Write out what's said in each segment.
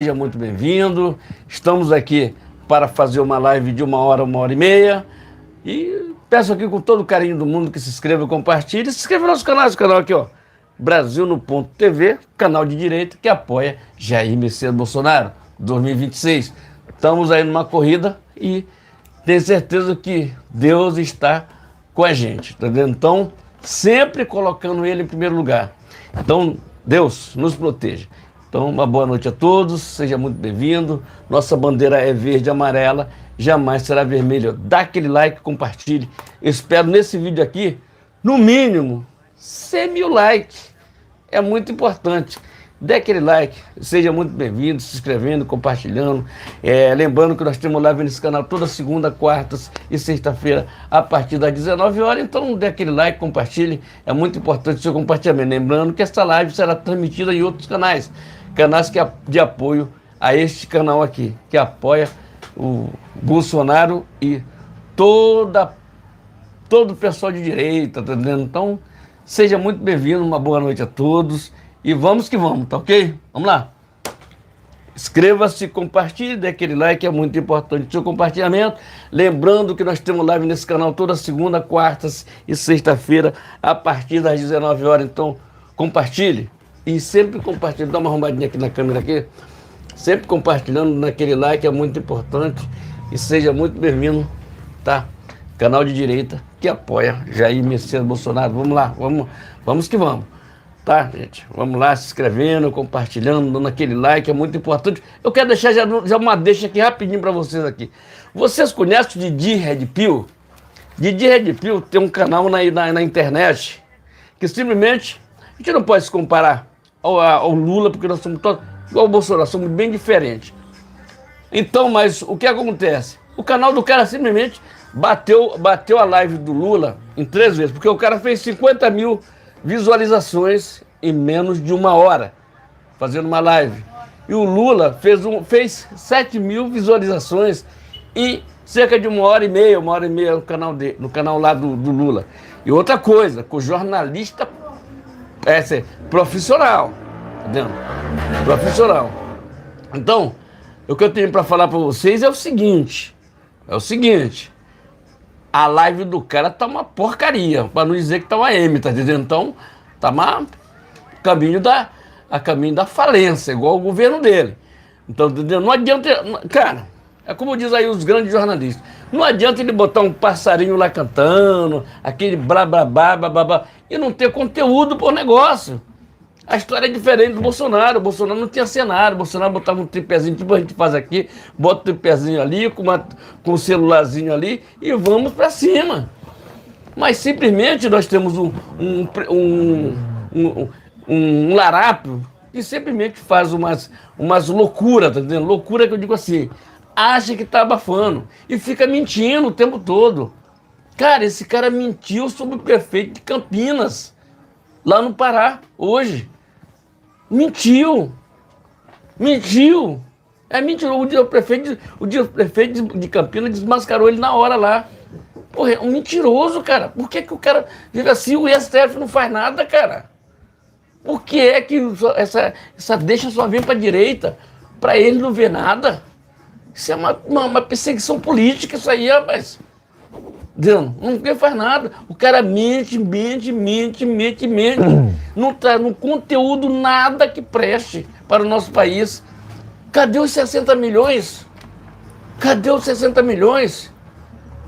Seja muito bem-vindo. Estamos aqui para fazer uma live de 1 hora e meia. E peço aqui com todo o carinho do mundo que se inscreva e compartilhe. Se inscreva no nosso canal, aqui, ó. Brasil no Ponto TV, canal de direita que apoia Jair Messias Bolsonaro 2026. Estamos aí numa corrida e tenho certeza que Deus está com a gente, tá vendo? Então, sempre colocando ele em primeiro lugar. Então, Deus nos proteja. Então, uma boa noite a todos, seja muito bem-vindo. Nossa bandeira é verde e amarela, jamais será vermelha. Dá aquele like, compartilhe. Eu espero nesse vídeo aqui, no mínimo, 100 mil likes. É muito importante. Dê aquele like, seja muito bem-vindo, se inscrevendo, compartilhando. Lembrando que nós temos live nesse canal toda segunda, quartas e sexta-feira, a partir das 19 horas. Então, dê aquele like, compartilhe. É muito importante o seu compartilhamento. Lembrando que essa live será transmitida em outros canais. Canais de apoio a este canal aqui, que apoia o Bolsonaro e todo o pessoal de direita, tá entendendo? Então, seja muito bem-vindo, uma boa noite a todos e vamos que vamos, tá ok? Vamos lá. Inscreva-se, compartilhe, dê aquele like, é muito importante o seu compartilhamento. Lembrando que nós temos live nesse canal toda segunda, quartas e sexta-feira, a partir das 19 horas. Então, compartilhe. E sempre compartilhe, dá uma arrumadinha aqui na câmera aqui, sempre compartilhando naquele like, é muito importante. E seja muito bem-vindo, tá? Canal de direita que apoia Jair Messias Bolsonaro. Vamos lá, vamos que vamos. Tá, gente? Vamos lá, se inscrevendo, compartilhando, dando aquele like, é muito importante. Eu quero deixar já uma deixa aqui rapidinho para vocês aqui. Vocês conhecem o Didi Red Pill? Didi Red Pill tem um canal na internet que simplesmente a gente não pode se comparar ao Lula, porque nós somos todos igual ao Bolsonaro, somos bem diferentes. Então, mas o que acontece? O canal do cara simplesmente bateu a live do Lula em 3 vezes, porque o cara fez 50 mil visualizações em menos de 1 hora, fazendo uma live. E o Lula fez 7 mil visualizações em cerca de 1 hora e meia no canal lá do Lula. E outra coisa, com o jornalista profissional, entendeu? Profissional. Então, o que eu tenho para falar para vocês é o seguinte, a live do cara tá uma porcaria, para não dizer que tá uma M, tá entendendo? Então, tá a caminho da falência, igual o governo dele. Então, entendeu? Não adianta, cara, é como diz aí os grandes jornalistas, não adianta ele botar um passarinho lá cantando, aquele blá blá blá blá blá, blá e não ter conteúdo pro negócio. A história é diferente do Bolsonaro. O Bolsonaro não tinha cenário. O Bolsonaro botava um tripézinho, tipo a gente faz aqui, bota um tripézinho ali, com um celularzinho ali e vamos para cima. Mas simplesmente nós temos um larápio que simplesmente faz umas loucuras, tá entendendo? Loucura que eu digo assim, acha que tá abafando e fica mentindo o tempo todo. Cara, esse cara mentiu sobre o prefeito de Campinas, lá no Pará, hoje. Mentiu. É mentira. O dia o prefeito de Campinas desmascarou ele na hora lá. Porra, é um mentiroso, cara. Por que o cara vive assim? O STF não faz nada, cara. Por que é que essa deixa só vem pra direita? Pra ele não ver nada? Isso é uma perseguição política, isso aí, rapaz. Não faz nada. O cara mente. Não tá no conteúdo nada que preste para o nosso país. Cadê os 60 milhões? Cadê os 60 milhões?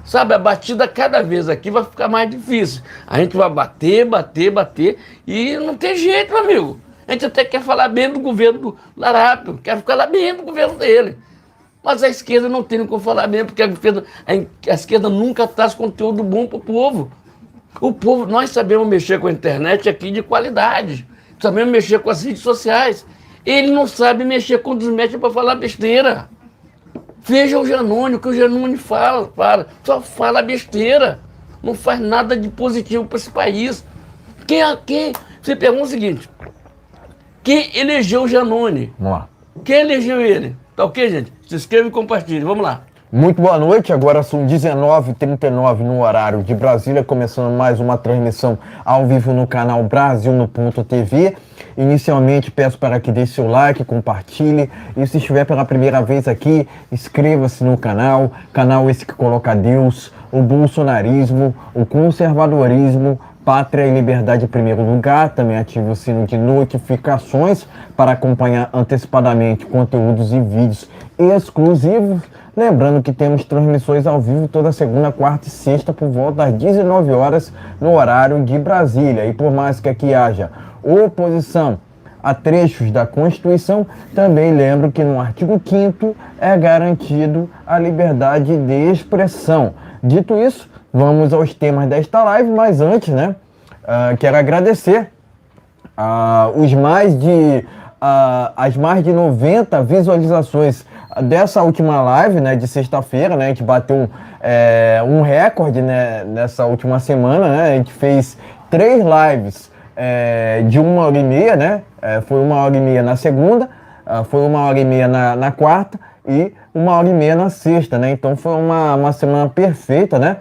Sabe, a batida cada vez aqui vai ficar mais difícil. A gente vai bater e não tem jeito, meu amigo. A gente até quer falar bem do governo do Larápio, quer falar bem do governo dele. Mas a esquerda não tem como falar bem, porque a esquerda nunca traz conteúdo bom para o povo. O povo, nós sabemos mexer com a internet aqui de qualidade, sabemos mexer com as redes sociais. Ele não sabe mexer quando os mexe para falar besteira. Veja o Janone, o que o Janone fala, só fala besteira. Não faz nada de positivo para esse país. Você pergunta o seguinte, quem elegeu o Janone? Vamos lá. Quem elegeu ele? Tá ok, gente? Se inscreva e compartilhe. Vamos lá. Muito boa noite, agora são 19h39 no horário de Brasília, começando mais uma transmissão ao vivo no canal Brasil no Ponto TV. Inicialmente peço para que deixe seu like, compartilhe e se estiver pela primeira vez aqui, inscreva-se no canal esse que coloca Deus, o bolsonarismo, o conservadorismo, pátria e liberdade em primeiro lugar. Também ative o sino de notificações para acompanhar antecipadamente conteúdos e vídeos exclusivos. Lembrando que temos transmissões ao vivo toda segunda, quarta e sexta por volta das 19 horas no horário de Brasília. E por mais que aqui haja oposição a trechos da Constituição, também lembro que no artigo 5º é garantido a liberdade de expressão. Dito isso, vamos aos temas desta live, mas antes, quero agradecer as mais de 90 visualizações dessa última live, de sexta-feira, A gente bateu um recorde, nessa última semana, A gente fez 3 lives de 1h30, foi 1h30 na segunda, foi 1h30 na quarta e 1h30 na sexta, Então foi uma semana perfeita,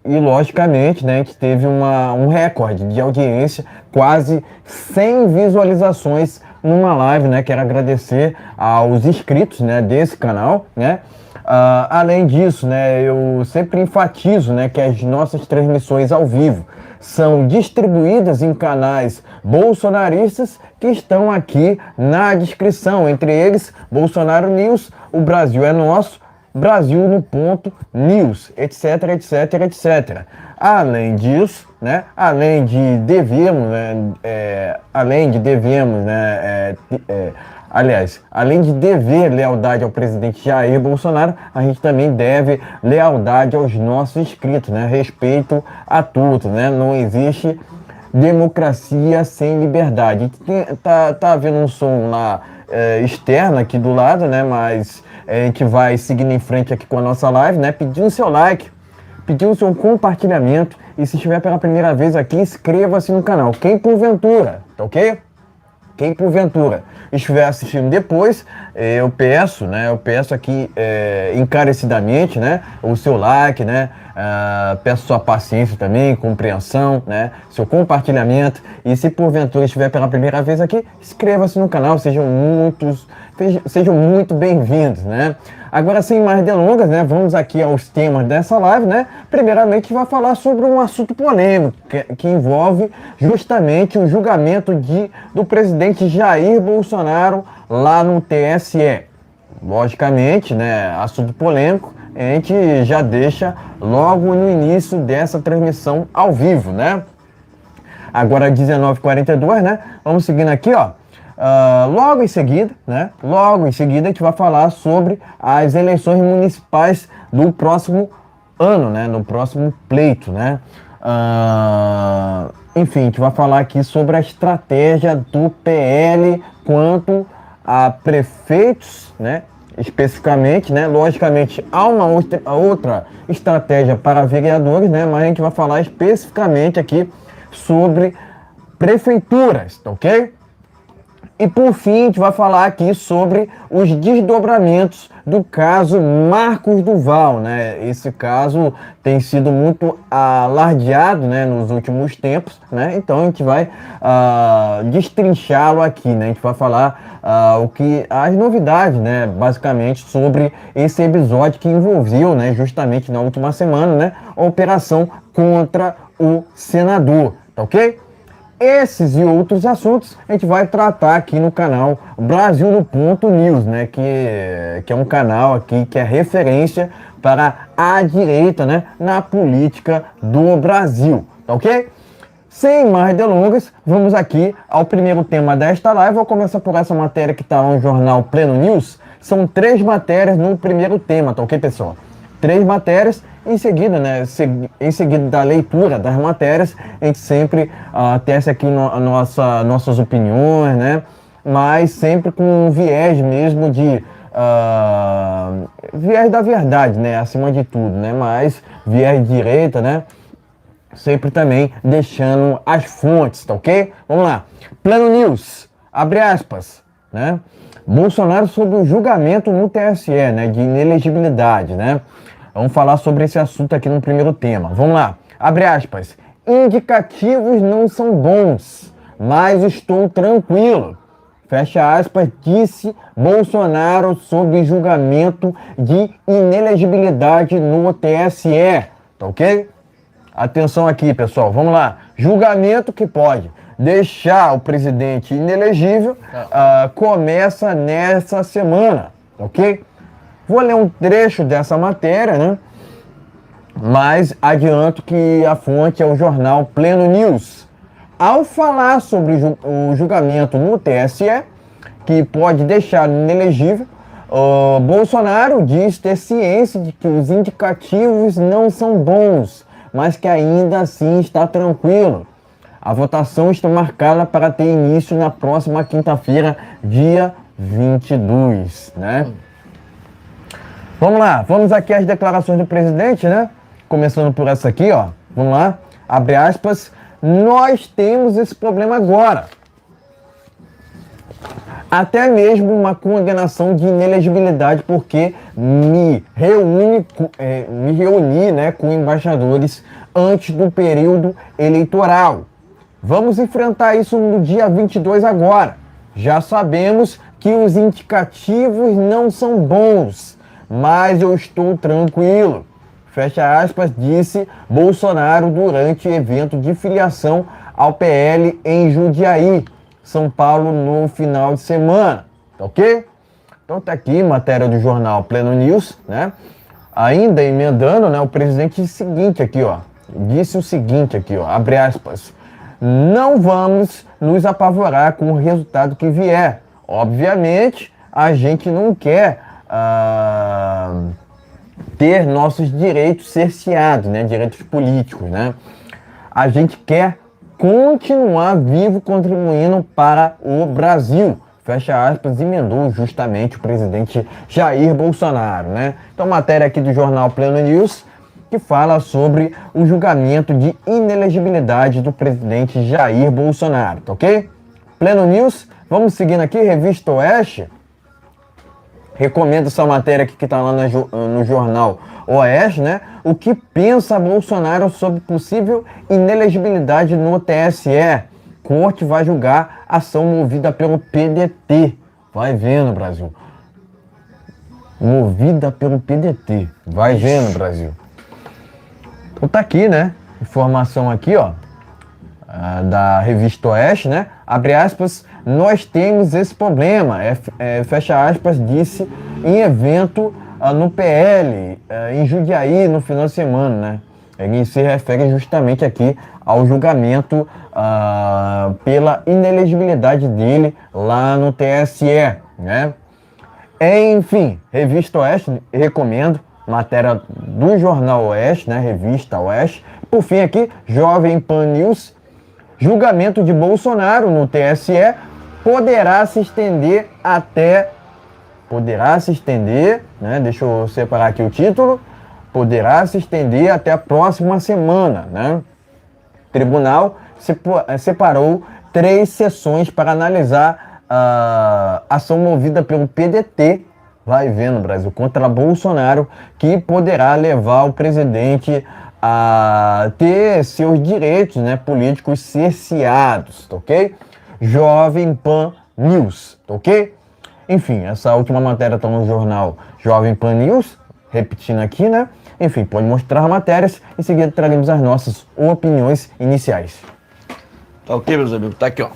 E logicamente, a gente teve um recorde de audiência, quase 100 visualizações numa live, Quero agradecer aos inscritos, desse canal, Além disso, eu sempre enfatizo, que as nossas transmissões ao vivo são distribuídas em canais bolsonaristas que estão aqui na descrição, entre eles Bolsonaro News, O Brasil é Nosso, Brasil no Ponto News, etc, etc, etc. Além disso, além de devermos dever lealdade ao presidente Jair Bolsonaro, a gente também deve lealdade aos nossos inscritos, respeito a todos, Não existe democracia sem liberdade. Tá havendo um som lá externo aqui do lado, mas a gente vai seguindo em frente aqui com a nossa live, pedindo seu like, pedindo seu compartilhamento e se estiver pela primeira vez aqui, inscreva-se no canal. Quem porventura, tá ok? Quem porventura estiver assistindo depois, eu peço aqui encarecidamente, o seu like, peço sua paciência também, compreensão, seu compartilhamento e se porventura estiver pela primeira vez aqui, inscreva-se no canal, sejam muito bem-vindos, Agora, sem mais delongas, vamos aqui aos temas dessa live, Primeiramente, a gente vai falar sobre um assunto polêmico que envolve justamente o julgamento do presidente Jair Bolsonaro lá no TSE. Logicamente, assunto polêmico, a gente já deixa logo no início dessa transmissão ao vivo, Agora, 19h42, vamos seguindo aqui, logo em seguida, a gente vai falar sobre as eleições municipais do próximo ano, no próximo pleito, enfim, a gente vai falar aqui sobre a estratégia do PL quanto a prefeitos, especificamente, logicamente há uma outra estratégia para vereadores, mas a gente vai falar especificamente aqui sobre prefeituras, tá ok? E por fim, a gente vai falar aqui sobre os desdobramentos do caso Marcos Duval, Esse caso tem sido muito alardeado, nos últimos tempos, Então a gente vai destrinchá-lo aqui, A gente vai falar as novidades, basicamente sobre esse episódio que envolveu, justamente na última semana, a operação contra o senador, tá ok? Esses e outros assuntos a gente vai tratar aqui no canal Brasil no Ponto News, que é um canal aqui que é referência para a direita, na política do Brasil, tá ok? Sem mais delongas, vamos aqui ao primeiro tema desta live. Vou começar por essa matéria que está no jornal Pleno News. São 3 matérias no primeiro tema, tá ok, pessoal? 3 matérias. Em seguida, em seguida da leitura das matérias, a gente sempre tece aqui nossas opiniões, mas sempre com um viés mesmo de viés da verdade, acima de tudo, mas viés de direita, sempre também deixando as fontes, tá ok? Vamos lá. Pleno News, abre aspas, Bolsonaro sobre o julgamento no TSE, né, de inelegibilidade, né? Vamos falar sobre esse assunto aqui no primeiro tema. Vamos lá. Abre aspas. Indicativos não são bons, mas estou tranquilo. Fecha aspas, disse Bolsonaro sobre julgamento de inelegibilidade no TSE. Tá ok? Atenção aqui, pessoal. Vamos lá. Julgamento que pode deixar o presidente inelegível começa nessa semana. Ok? Vou ler um trecho dessa matéria, né? Mas adianto que a fonte é o jornal Pleno News. Ao falar sobre o julgamento no TSE, que pode deixar inelegível, Bolsonaro diz ter ciência de que os indicativos não são bons, mas que ainda assim está tranquilo. A votação está marcada para ter início na próxima quinta-feira, dia 22, né? Vamos lá, vamos aqui às declarações do presidente, né? Começando por essa aqui, ó. Vamos lá, abre aspas. Nós temos esse problema agora. Até mesmo uma condenação de inelegibilidade, porque me reuni, né, com embaixadores antes do período eleitoral. Vamos enfrentar isso no dia 22 agora. Já sabemos que os indicativos não são bons, mas eu estou tranquilo. Fecha aspas, disse Bolsonaro durante evento de filiação ao PL em Jundiaí, São Paulo, no final de semana. Tá ok? Então tá aqui, matéria do jornal Pleno News, né? Ainda emendando, né, o presidente disse o seguinte aqui, ó, abre aspas. Não vamos nos apavorar com o resultado que vier. Obviamente, a gente não quer ter nossos direitos cerceados, né? Direitos políticos, né? A gente quer continuar vivo contribuindo para o Brasil. Fecha aspas, emendou justamente o presidente Jair Bolsonaro, né? Então, matéria aqui do jornal Pleno News, que fala sobre o julgamento de inelegibilidade do presidente Jair Bolsonaro, tá ok? Pleno News, vamos seguindo aqui, Revista Oeste. Recomendo essa matéria aqui que está lá no jornal Oeste, né? O que pensa Bolsonaro sobre possível inelegibilidade no TSE? Corte vai julgar ação movida pelo PDT. Vai vendo, Brasil. Movida pelo PDT. Vai vendo, Brasil. Então tá aqui, né? Informação aqui, ó. Da Revista Oeste, né? Abre aspas, nós temos esse problema, fecha aspas, disse em evento no PL, em Jundiaí, no final de semana, né? Ele se refere justamente aqui ao julgamento pela inelegibilidade dele lá no TSE, né? Enfim, Revista Oeste, recomendo, matéria do Jornal Oeste, né? Revista Oeste. Por fim aqui, Jovem Pan News. Julgamento de Bolsonaro no TSE poderá se estender, né? Deixa eu separar aqui o título. Poderá se estender até a próxima semana, né? Tribunal separou 3 sessões para analisar a ação movida pelo PDT, vai vendo, Brasil, contra Bolsonaro, que poderá levar o presidente a ter seus direitos, né, políticos cerceados, tá ok? Jovem Pan News, tá ok? Enfim, essa última matéria está no jornal Jovem Pan News, repetindo aqui, né? Enfim, pode mostrar matérias, em seguida traremos as nossas opiniões iniciais. Tá ok, meus amigos? Tá aqui, ó.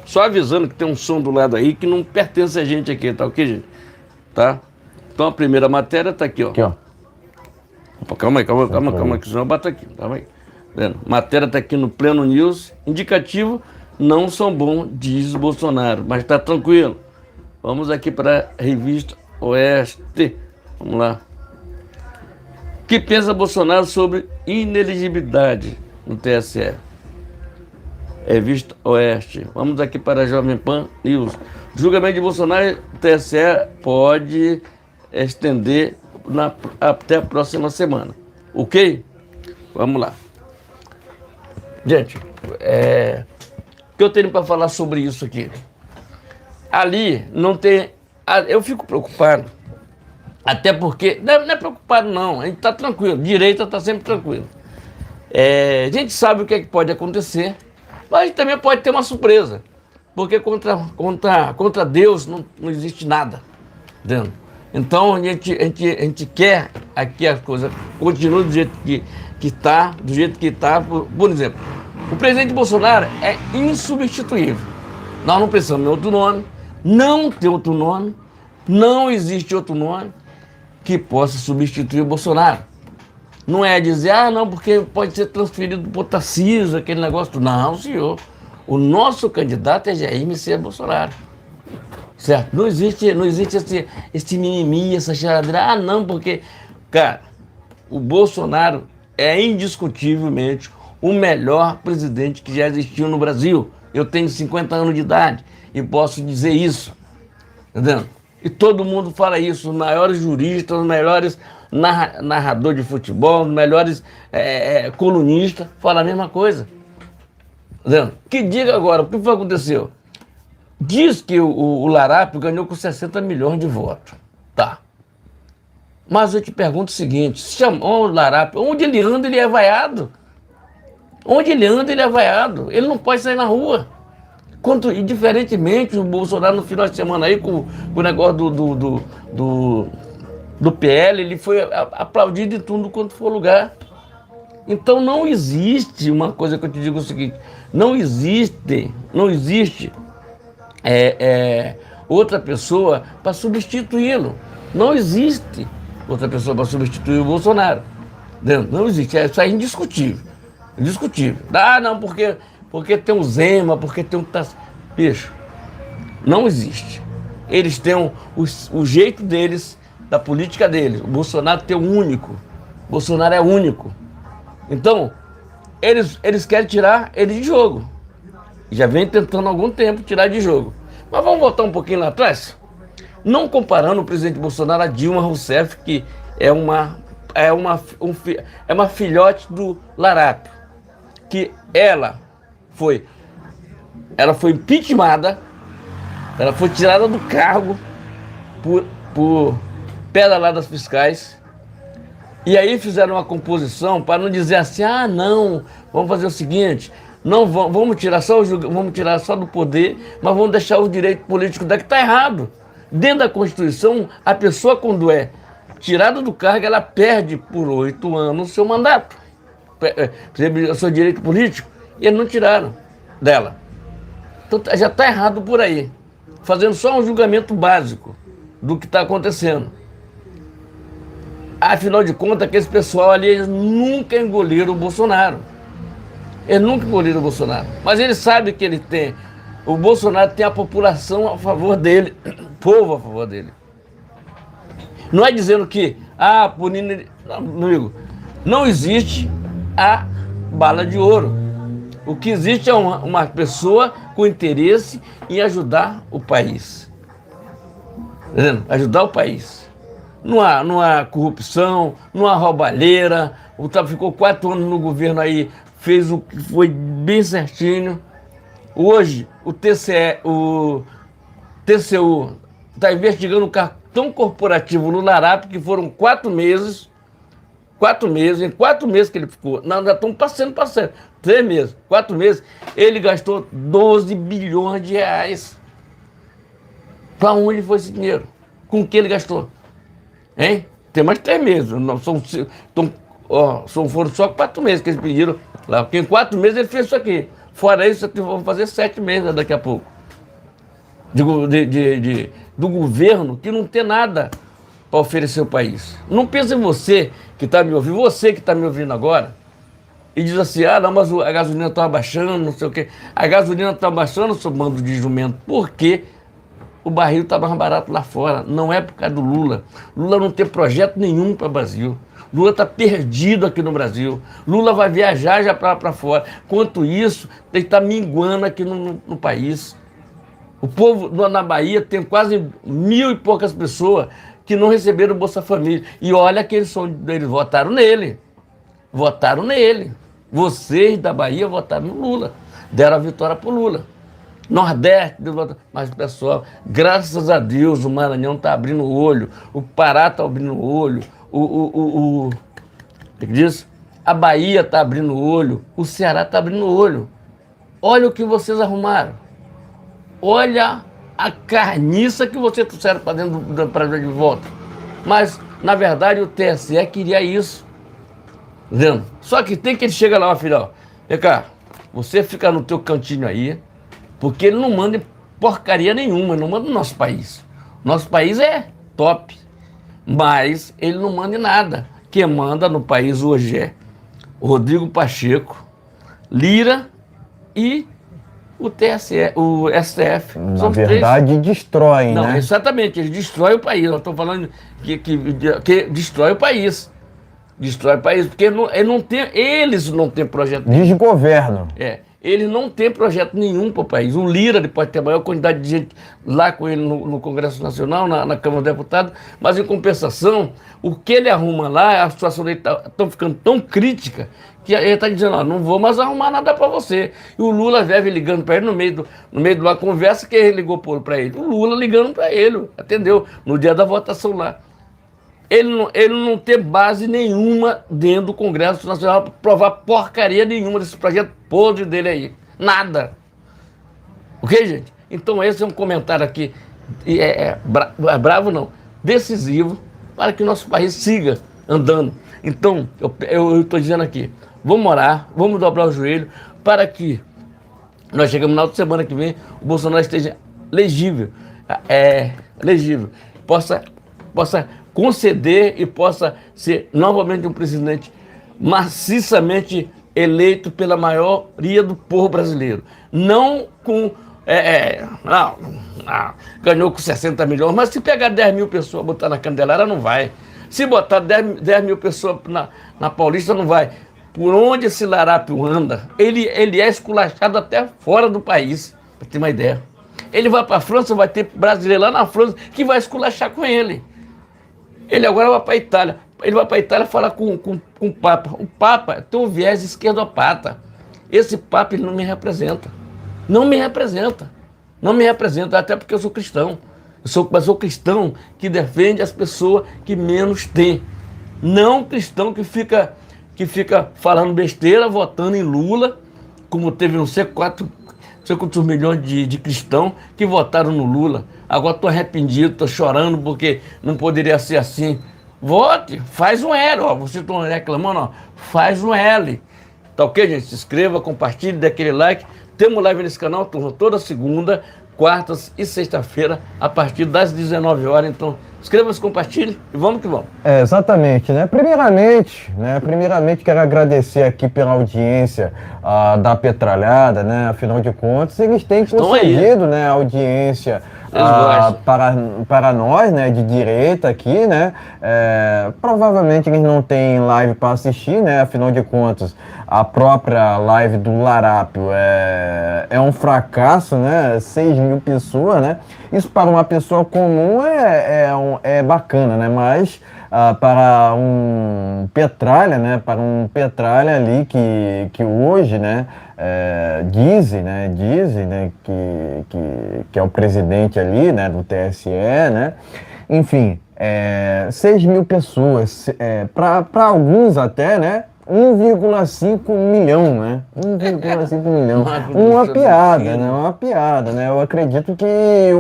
Só avisando que tem um som do lado aí que não pertence a gente aqui, tá ok, gente? Tá? Então a primeira matéria tá aqui, ó. Aqui, ó. Calma aí, que senão eu bato aqui. Calma aí. Vendo? Matéria tá aqui no Pleno News. Indicativo, não são bons, diz Bolsonaro. Mas tá tranquilo. Vamos aqui para a Revista Oeste. Vamos lá. O que pensa Bolsonaro sobre inelegibilidade no TSE? Revista Oeste. Vamos aqui para a Jovem Pan News. Julgamento de Bolsonaro, o TSE pode estender até a próxima semana. Ok? Vamos lá. Gente, o que eu tenho para falar sobre isso aqui? Ali não tem eu fico preocupado, até porque, não é preocupado não, a gente está tranquilo, direita está sempre tranquilo. A gente sabe o que, é que pode acontecer, mas também pode ter uma surpresa, porque contra Deus não existe nada, entendeu? Então a gente quer que a coisa continue do jeito que está, do jeito que está. Por exemplo, o presidente Bolsonaro é insubstituível. Nós não pensamos em outro nome, não tem outro nome, não existe outro nome que possa substituir o Bolsonaro. Não é dizer, não, porque pode ser transferido para o Tarcísio, aquele negócio. Não, senhor. O nosso candidato é Jair Messias Bolsonaro. Certo? Não existe esse mimimi, essa charadeira. Não, porque, cara, o Bolsonaro é indiscutivelmente o melhor presidente que já existiu no Brasil. Eu tenho 50 anos de idade e posso dizer isso. Entendeu? E todo mundo fala isso, os maiores juristas, os melhores narradores de futebol, os melhores colunistas falam a mesma coisa. Entendeu? Que diga agora, o que foi que aconteceu? Diz que o Larápio ganhou com 60 milhões de votos. Tá. Mas eu te pergunto o seguinte, se chamou o Larápio, onde ele anda, ele é vaiado. Onde ele anda, ele é vaiado. Ele não pode sair na rua. E diferentemente, o Bolsonaro no final de semana aí, com o negócio do PL, ele foi aplaudido em tudo quanto for lugar. Então não existe uma coisa que eu te digo o seguinte, não existe outra pessoa para substituí-lo. Não existe outra pessoa para substituir o Bolsonaro. Não existe, isso é indiscutível. Indiscutível. Não, porque tem o Zema, porque tem o... Bicho, não existe. Eles têm o jeito deles, da política deles. O Bolsonaro tem o único. O Bolsonaro é único. Então, eles querem tirar ele de jogo. Já vem tentando há algum tempo tirar de jogo. Mas vamos voltar um pouquinho lá atrás? Não comparando o presidente Bolsonaro a Dilma Rousseff, que é uma filhote do Larápio. Que ela foi impeachmentada, ela foi tirada do cargo por pedaladas fiscais. E aí fizeram uma composição para não dizer assim, não, vamos fazer o seguinte, não vamos tirar só do poder, mas vamos deixar o direito político daqui. Está errado. Dentro da Constituição, a pessoa quando é tirada do cargo, ela perde por 8 anos o seu mandato, o seu direito político, e eles não tiraram dela. Então já está errado por aí, fazendo só um julgamento básico do que está acontecendo. Afinal de contas, aquele pessoal ali, eles nunca engoliram o Bolsonaro. Eles nunca engoliram o Bolsonaro. Mas eles sabem que o Bolsonaro tem a população a favor dele, o povo a favor dele. Não é dizendo que, punindo ele. Não, amigo, não existe a bala de ouro. O que existe é uma pessoa com interesse em ajudar o país. Entendeu? Ajudar o país. Não há corrupção, não há roubalheira. Ficou 4 anos no governo aí, fez o que foi bem certinho. Hoje, o TCU está investigando o cartão corporativo no Larápio, que foram 4 meses. 4 meses, em 4 meses que ele ficou. Não, já estão passando. 3 meses, 4 meses, ele gastou 12 bilhões de reais. Para onde foi esse dinheiro? Com o que ele gastou? Hein? Tem mais 3 meses. Foram só 4 meses que eles pediram lá. Porque em 4 meses ele fez isso aqui. Fora isso, vão fazer 7 meses daqui a pouco. Do governo que não tem nada para oferecer ao país. Não pense em você que está me ouvindo, você que está me ouvindo agora, e diz assim, não, mas a gasolina está baixando, não sei o quê. A gasolina está baixando, seu bando de jumento, porque o barril está mais barato lá fora. Não é por causa do Lula. Lula não tem projeto nenhum para o Brasil. Lula está perdido aqui no Brasil. Lula vai viajar já para fora. Quanto isso, ele está minguando aqui no país. O povo na Bahia tem quase 1.000 e poucas pessoas que não receberam o Bolsa Família. E olha que eles votaram nele. Votaram nele. Vocês da Bahia votaram no Lula. Deram a vitória para o Lula. Nordeste, mas pessoal, graças a Deus o Maranhão está abrindo o olho, o Pará está abrindo o olho, o que diz? A Bahia está abrindo o olho, o Ceará está abrindo o olho. Olha o que vocês arrumaram. Olha a carniça que vocês trouxeram para dentro para de volta. Mas, na verdade, o TSE queria isso. Entendeu? Só que tem que ele chega lá, filho, vem cá, você fica no teu cantinho aí, porque ele não manda porcaria nenhuma, não manda no nosso país. Nosso país é top, mas ele não manda em nada. Quem manda no país hoje é Rodrigo Pacheco, Lira e o TSE, o STF. Na verdade, destroem, não, né? Exatamente, eles destroem o país. Eu estou falando que destrói o país. Destrói o país, porque eles não têm projeto. Desgoverno. Ele não tem projeto nenhum para o país. O Lira ele pode ter a maior quantidade de gente lá com ele no Congresso Nacional, na Câmara dos Deputados, mas em compensação, o que ele arruma lá, a situação dele está ficando tão crítica que ele está dizendo, ó, não vou mais arrumar nada para você. E o Lula vive ligando para ele no meio de uma conversa que ele ligou para ele. O Lula ligando para ele, atendeu, no dia da votação lá. Ele não tem base nenhuma dentro do Congresso Nacional para provar porcaria nenhuma desse projeto podre dele aí. Nada. Ok, gente? Então esse é um comentário aqui, bravo não, decisivo, para que o nosso país siga andando. Então, eu estou dizendo aqui, vamos orar, vamos dobrar o joelho, para que nós chegamos na outra semana que vem, o Bolsonaro esteja legível, possa conceder e possa ser novamente um presidente maciçamente eleito pela maioria do povo brasileiro. Não com... ganhou com 60 milhões, mas se pegar 10 mil pessoas, botar na Candelária, não vai. Se botar 10 mil pessoas na Paulista, não vai. Por onde esse larápio anda, ele é esculachado até fora do país, para ter uma ideia. Ele vai para a França, vai ter brasileiro lá na França que vai esculachar com ele. Ele agora vai para a Itália. Ele vai para a Itália falar com o Papa. O Papa tem um viés esquerdopata. Esse Papa ele não me representa. Não me representa. Não me representa, até porque eu sou cristão. Mas sou cristão que defende as pessoas que menos têm. Não cristão que fica falando besteira, votando em Lula, como teve não sei quantos milhões de cristãos que votaram no Lula. Agora estou arrependido, estou chorando porque não poderia ser assim. Vote, faz um L, ó. Vocês estão reclamando, ó, faz um L. Tá ok, gente? Se inscreva, compartilhe, dê aquele like. Temos live nesse canal, toda segunda, quartas e sexta-feira, a partir das 19 horas. Então, inscreva-se, compartilhe e vamos que vamos. Exatamente, né? Primeiramente, quero agradecer aqui pela audiência da Petralhada, né? Afinal de contas, eles têm conseguido, né, a audiência para nós, né, de direita aqui, né? Provavelmente eles não têm live para assistir, né? Afinal de contas, a própria live do Larápio é um fracasso, né? 6 mil pessoas, né? Isso para uma pessoa comum é bacana, né? Mas para um Petralha, né? Para um Petralha ali que hoje, né? Dizem, né? Que é o presidente ali, né? Do TSE, né? Enfim, 6 mil pessoas, para alguns até, né? 1,5 milhão, né? 1,5 milhão. Uma piada, né? Uma piada, né? Eu acredito que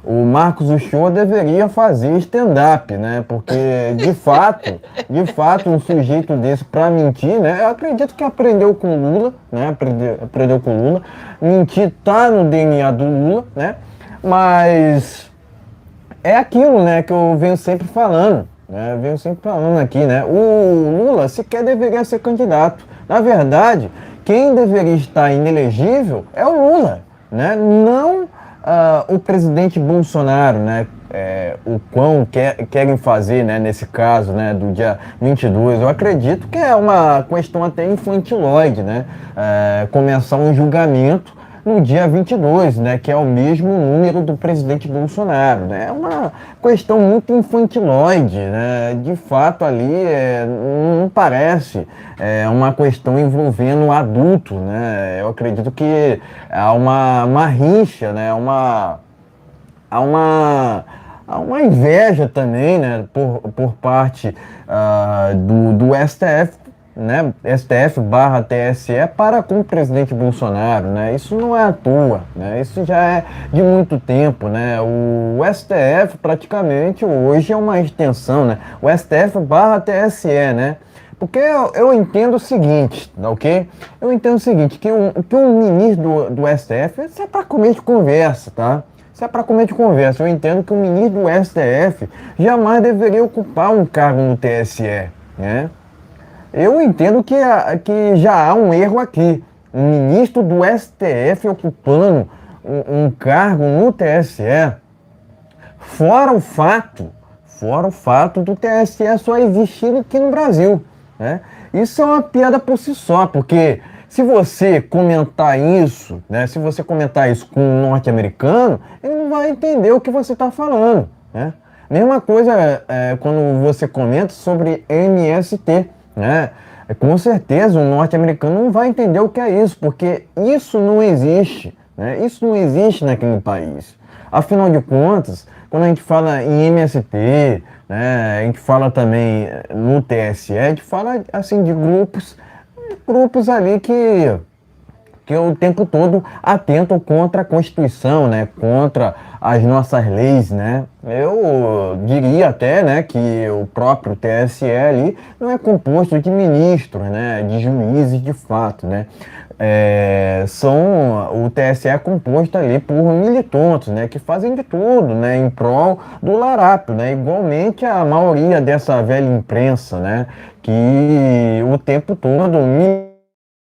o Marcos Uchoa deveria fazer stand-up, né? Porque, de fato, um sujeito desse para mentir, né? Eu acredito que aprendeu com o Lula, né? Aprendeu com o Lula. Mentir tá no DNA do Lula, né? Mas é aquilo, né? Que eu venho sempre falando. Venho sempre falando aqui, né? O Lula sequer deveria ser candidato. Na verdade, quem deveria estar inelegível é o Lula, né? Não o presidente Bolsonaro, né? O quão querem fazer, né? Nesse caso, né? Do dia 22. Eu acredito que é uma questão até infantiloide, né? Começar um julgamento no dia 22, né, que é o mesmo número do presidente Bolsonaro, né? É uma questão muito infantiloide, né? De fato ali não parece uma questão envolvendo um adulto, né? Eu acredito que há uma rixa, né? Há uma inveja também, né, por parte do STF, né, STF barra TSE para com o presidente Bolsonaro, né, isso não é à toa, né, isso já é de muito tempo, né, o STF praticamente hoje é uma extensão, né, o STF barra TSE, né, porque eu entendo o seguinte, ok? Eu entendo o seguinte, que um ministro do STF, isso é para comer de conversa, tá? Isso é para comer de conversa. Eu entendo que o ministro do STF jamais deveria ocupar um cargo no TSE, né? Eu entendo que já há um erro aqui. Um ministro do STF ocupando um cargo no TSE, fora o fato do TSE só existir aqui no Brasil, né? Isso é uma piada por si só, porque se você comentar isso, né, se você comentar isso com um norte-americano, ele não vai entender o que você está falando, né? Mesma coisa quando você comenta sobre MST, né? Com certeza o norte-americano não vai entender o que é isso, porque isso não existe, né? Isso não existe naquele país. Afinal de contas, quando a gente fala em MST, né, a gente fala também no TSE, a gente fala assim de grupos ali que o tempo todo atentam contra a Constituição, né, contra as nossas leis, né. Eu diria até, né, que o próprio TSE ali não é composto de ministros, né, de juízes de fato, né. O TSE é composto ali por militantes, né, que fazem de tudo, né, em prol do larápio, né, igualmente a maioria dessa velha imprensa, né, que o tempo todo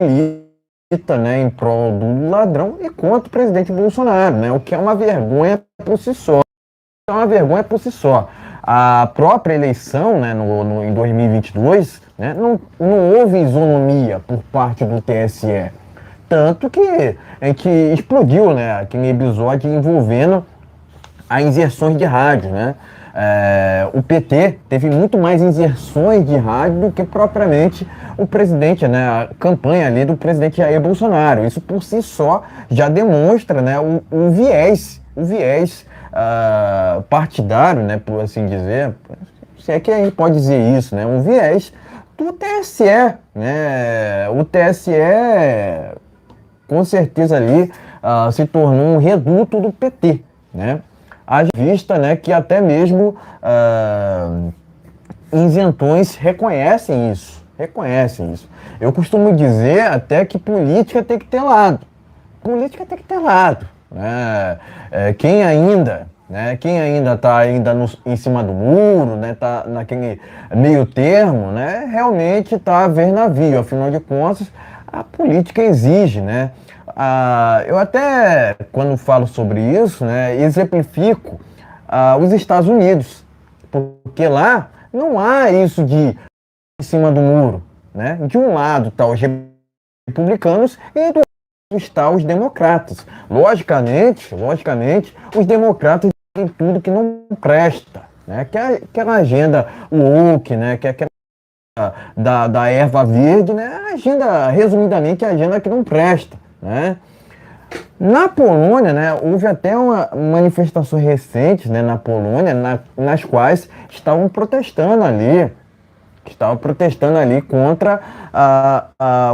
milita, né, em prol do ladrão e contra o presidente Bolsonaro, né, o que é uma vergonha por si só. É uma vergonha por si só. A própria eleição, né, em 2022, né, não houve isonomia por parte do TSE. Tanto que a gente explodiu, né, aquele episódio envolvendo as inserções de rádio, né? O PT teve muito mais inserções de rádio do que propriamente o presidente, né, a campanha ali do presidente Jair Bolsonaro. Isso por si só já demonstra, né, o viés partidário, né, por assim dizer, se é que a gente pode dizer isso, né, um viés do TSE, né? O TSE com certeza ali se tornou um reduto do PT, né? Haja vista, né, que até mesmo isentões reconhecem isso. Eu costumo dizer até que política tem que ter lado. Política tem que ter lado, né? Quem ainda está em cima do muro, né, tá naquele meio termo, né, realmente está a ver navio. Afinal de contas, a política exige, né? Eu até, quando falo sobre isso, né, exemplifico os Estados Unidos, porque lá não há isso de em cima do muro, né? De um lado tá os republicanos e do outro está os democratas. Logicamente, os democratas têm tudo que não presta, né? Que é aquela agenda woke, né? Que é aquela da erva verde, né? A agenda, resumidamente, a agenda que não presta, né? Na Polônia, né, houve até uma manifestações recentes, né, na Polônia, nas quais estavam protestando ali contra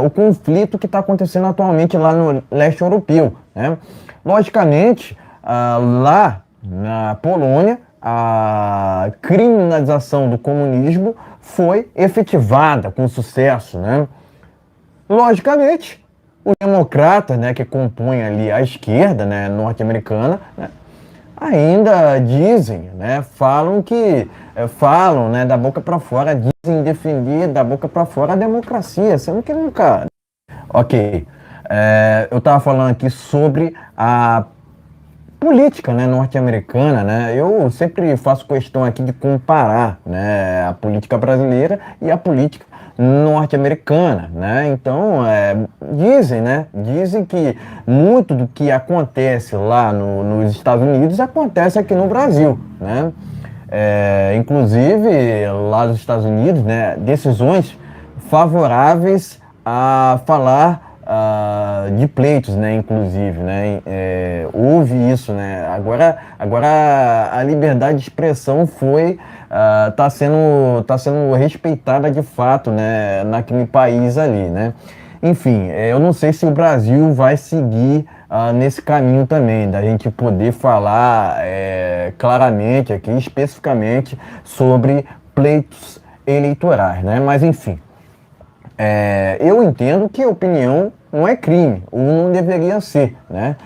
o conflito que está acontecendo atualmente lá no leste europeu, né? Logicamente, lá na Polônia, a criminalização do comunismo foi efetivada com sucesso, né? Logicamente, os democratas, né, que compõem ali a esquerda, né, norte-americana, né, ainda dizem, né, falam, né, da boca para fora, dizem defender da boca para fora a democracia, sendo que nunca... Ok, eu estava falando aqui sobre a política, né, norte-americana, né, eu sempre faço questão aqui de comparar, né, a política brasileira e a política norte-americana, né? Então, dizem que muito do que acontece lá nos Estados Unidos acontece aqui no Brasil, né? Inclusive, lá nos Estados Unidos, né, decisões favoráveis a falar de pleitos, né, inclusive, né, houve isso, né, agora a liberdade de expressão tá sendo respeitada de fato, né, naquele país ali, né. Enfim, eu não sei se o Brasil vai seguir nesse caminho também, da gente poder falar claramente aqui, especificamente, sobre pleitos eleitorais, né, mas enfim. Eu entendo que a opinião não é crime, ou não deveria ser, né?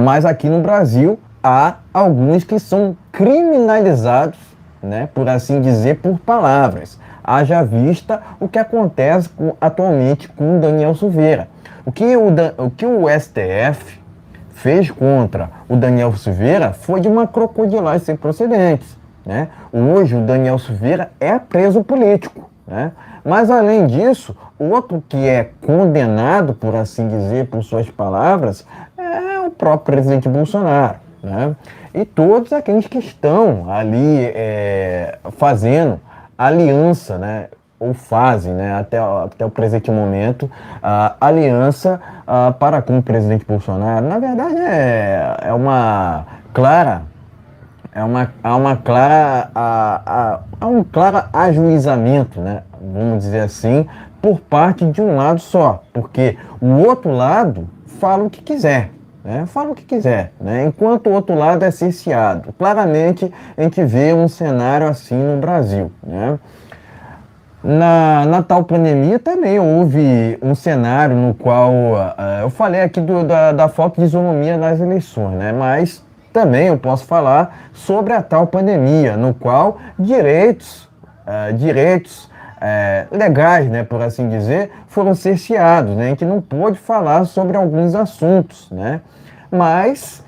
Mas aqui no Brasil há alguns que são criminalizados, né, por assim dizer, por palavras. Haja vista o que acontece atualmente com o Daniel Silveira. O que o STF fez contra o Daniel Silveira foi de uma crocodilagem sem precedentes, né? Hoje o Daniel Silveira é preso político, né? Mas, além disso, outro que é condenado, por assim dizer, por suas palavras, é o próprio presidente Bolsonaro, né? E todos aqueles que estão ali fazendo aliança, né? Ou fazem, né? Até o presente momento, aliança para com o presidente Bolsonaro. Na verdade, há um claro ajuizamento, né? Vamos dizer assim, por parte de um lado só, porque o outro lado fala o que quiser, né? Fala o que quiser, né? Enquanto o outro lado é cerceado. Claramente a gente vê um cenário assim no Brasil, né? Na tal pandemia também houve um cenário no qual eu falei aqui da falta de isonomia nas eleições, né? Mas também eu posso falar sobre a tal pandemia, no qual direitos legais, né, por assim dizer, foram cerceados, né? A gente não pôde falar sobre alguns assuntos, né? Mas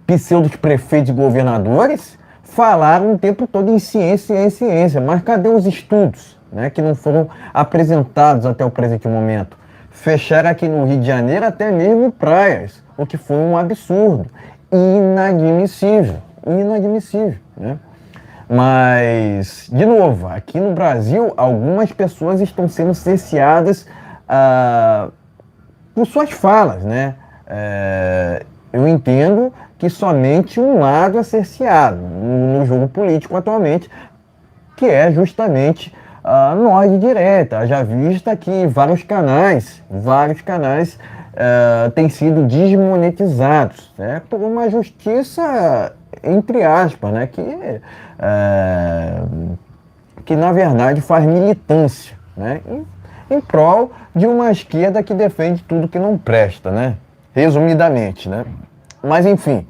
pseudos prefeitos e governadores falaram o tempo todo em ciência, mas cadê os estudos, né, que não foram apresentados até o presente momento? Fecharam aqui no Rio de Janeiro até mesmo praias, o que foi um absurdo, inadmissível, né? Mas, de novo, aqui no Brasil, algumas pessoas estão sendo cerceadas por suas falas, né? Eu entendo que somente um lado é cerceado no jogo político atualmente, que é justamente nós de direita. Já vista que vários canais têm sido desmonetizados, né, por uma justiça, entre aspas, né, que na verdade faz militância, né, em prol de uma esquerda que defende tudo que não presta, né, resumidamente, né. Mas enfim,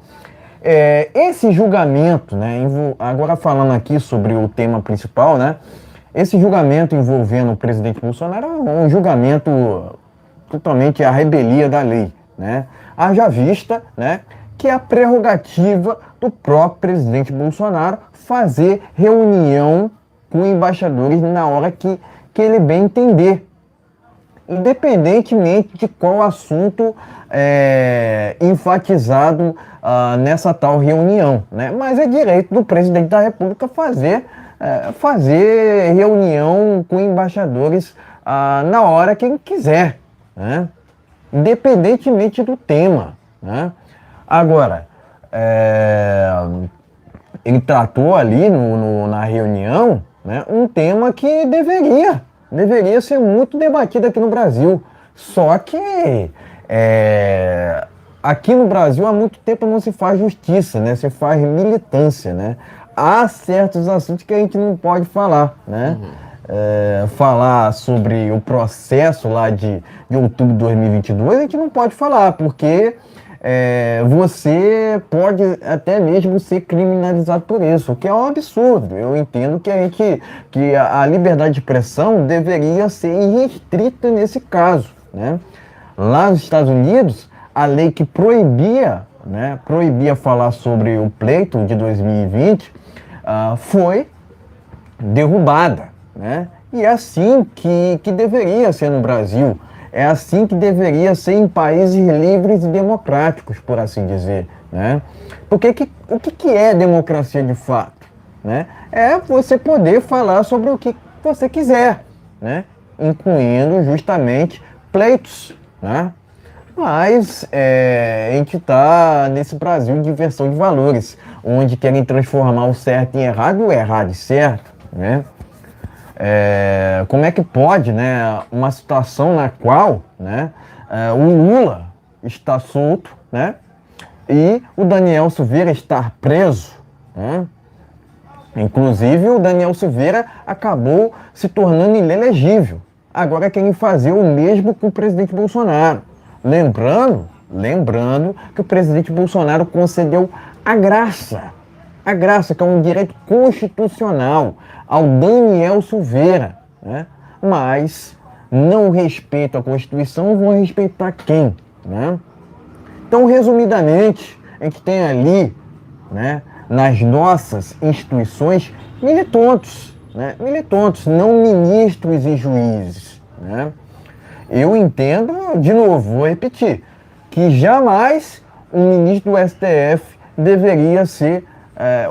esse julgamento, né, agora falando aqui sobre o tema principal, né, esse julgamento envolvendo o presidente Bolsonaro é um julgamento totalmente a rebelia da lei, né? Haja vista, né, que é a prerrogativa do próprio presidente Bolsonaro fazer reunião com embaixadores na hora que ele bem entender, independentemente de qual assunto enfatizado nessa tal reunião, né? Mas é direito do presidente da República fazer reunião com embaixadores na hora que ele quiser, né? Independentemente do tema, né? Agora, ele tratou ali na reunião, né, um tema que deveria ser muito debatido aqui no Brasil. Só que aqui no Brasil há muito tempo não se faz justiça, né? Se faz militância, né? Há certos assuntos que a gente não pode falar, né? Falar sobre o processo lá de outubro de 2022, a gente não pode falar, porque você pode até mesmo ser criminalizado por isso, o que é um absurdo. Eu entendo que a liberdade de expressão deveria ser irrestrita nesse caso, né? Lá nos Estados Unidos, a lei que proibia falar sobre o pleito de 2020 foi derrubada, né? E é assim que deveria ser no Brasil. É assim que deveria ser em países livres e democráticos, por assim dizer, né? Porque o que é democracia de fato, né? É você poder falar sobre o que você quiser, né? Incluindo justamente pleitos, né? Mas a gente está nesse Brasil de inversão de valores, onde querem transformar o certo em errado e o errado em certo, né? Como é que pode, né, uma situação na qual, né, o Lula está solto, né, e o Daniel Silveira está preso, né? Inclusive o Daniel Silveira acabou se tornando inelegível. Agora querem fazer o mesmo com o presidente Bolsonaro. Lembrando que o presidente Bolsonaro concedeu a graça que é um direito constitucional ao Daniel Silveira, né? Mas não respeito a Constituição, vão respeitar quem, né? Então, resumidamente, a gente tem ali, né, nas nossas instituições, militantes, né? Militantes, não ministros e juízes, né? Eu entendo, de novo, vou repetir, que jamais um ministro do STF deveria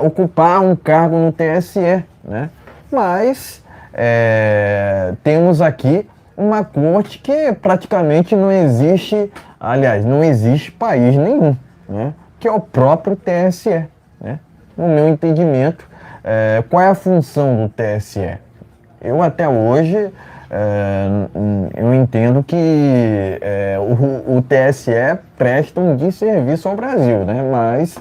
ocupar um cargo no TSE, né? Mas temos aqui uma corte que praticamente não existe, aliás, não existe país nenhum, né? Que é o próprio TSE, né? No meu entendimento, qual é a função do TSE? Eu até hoje eu entendo que o TSE presta um desserviço ao Brasil, né? Mas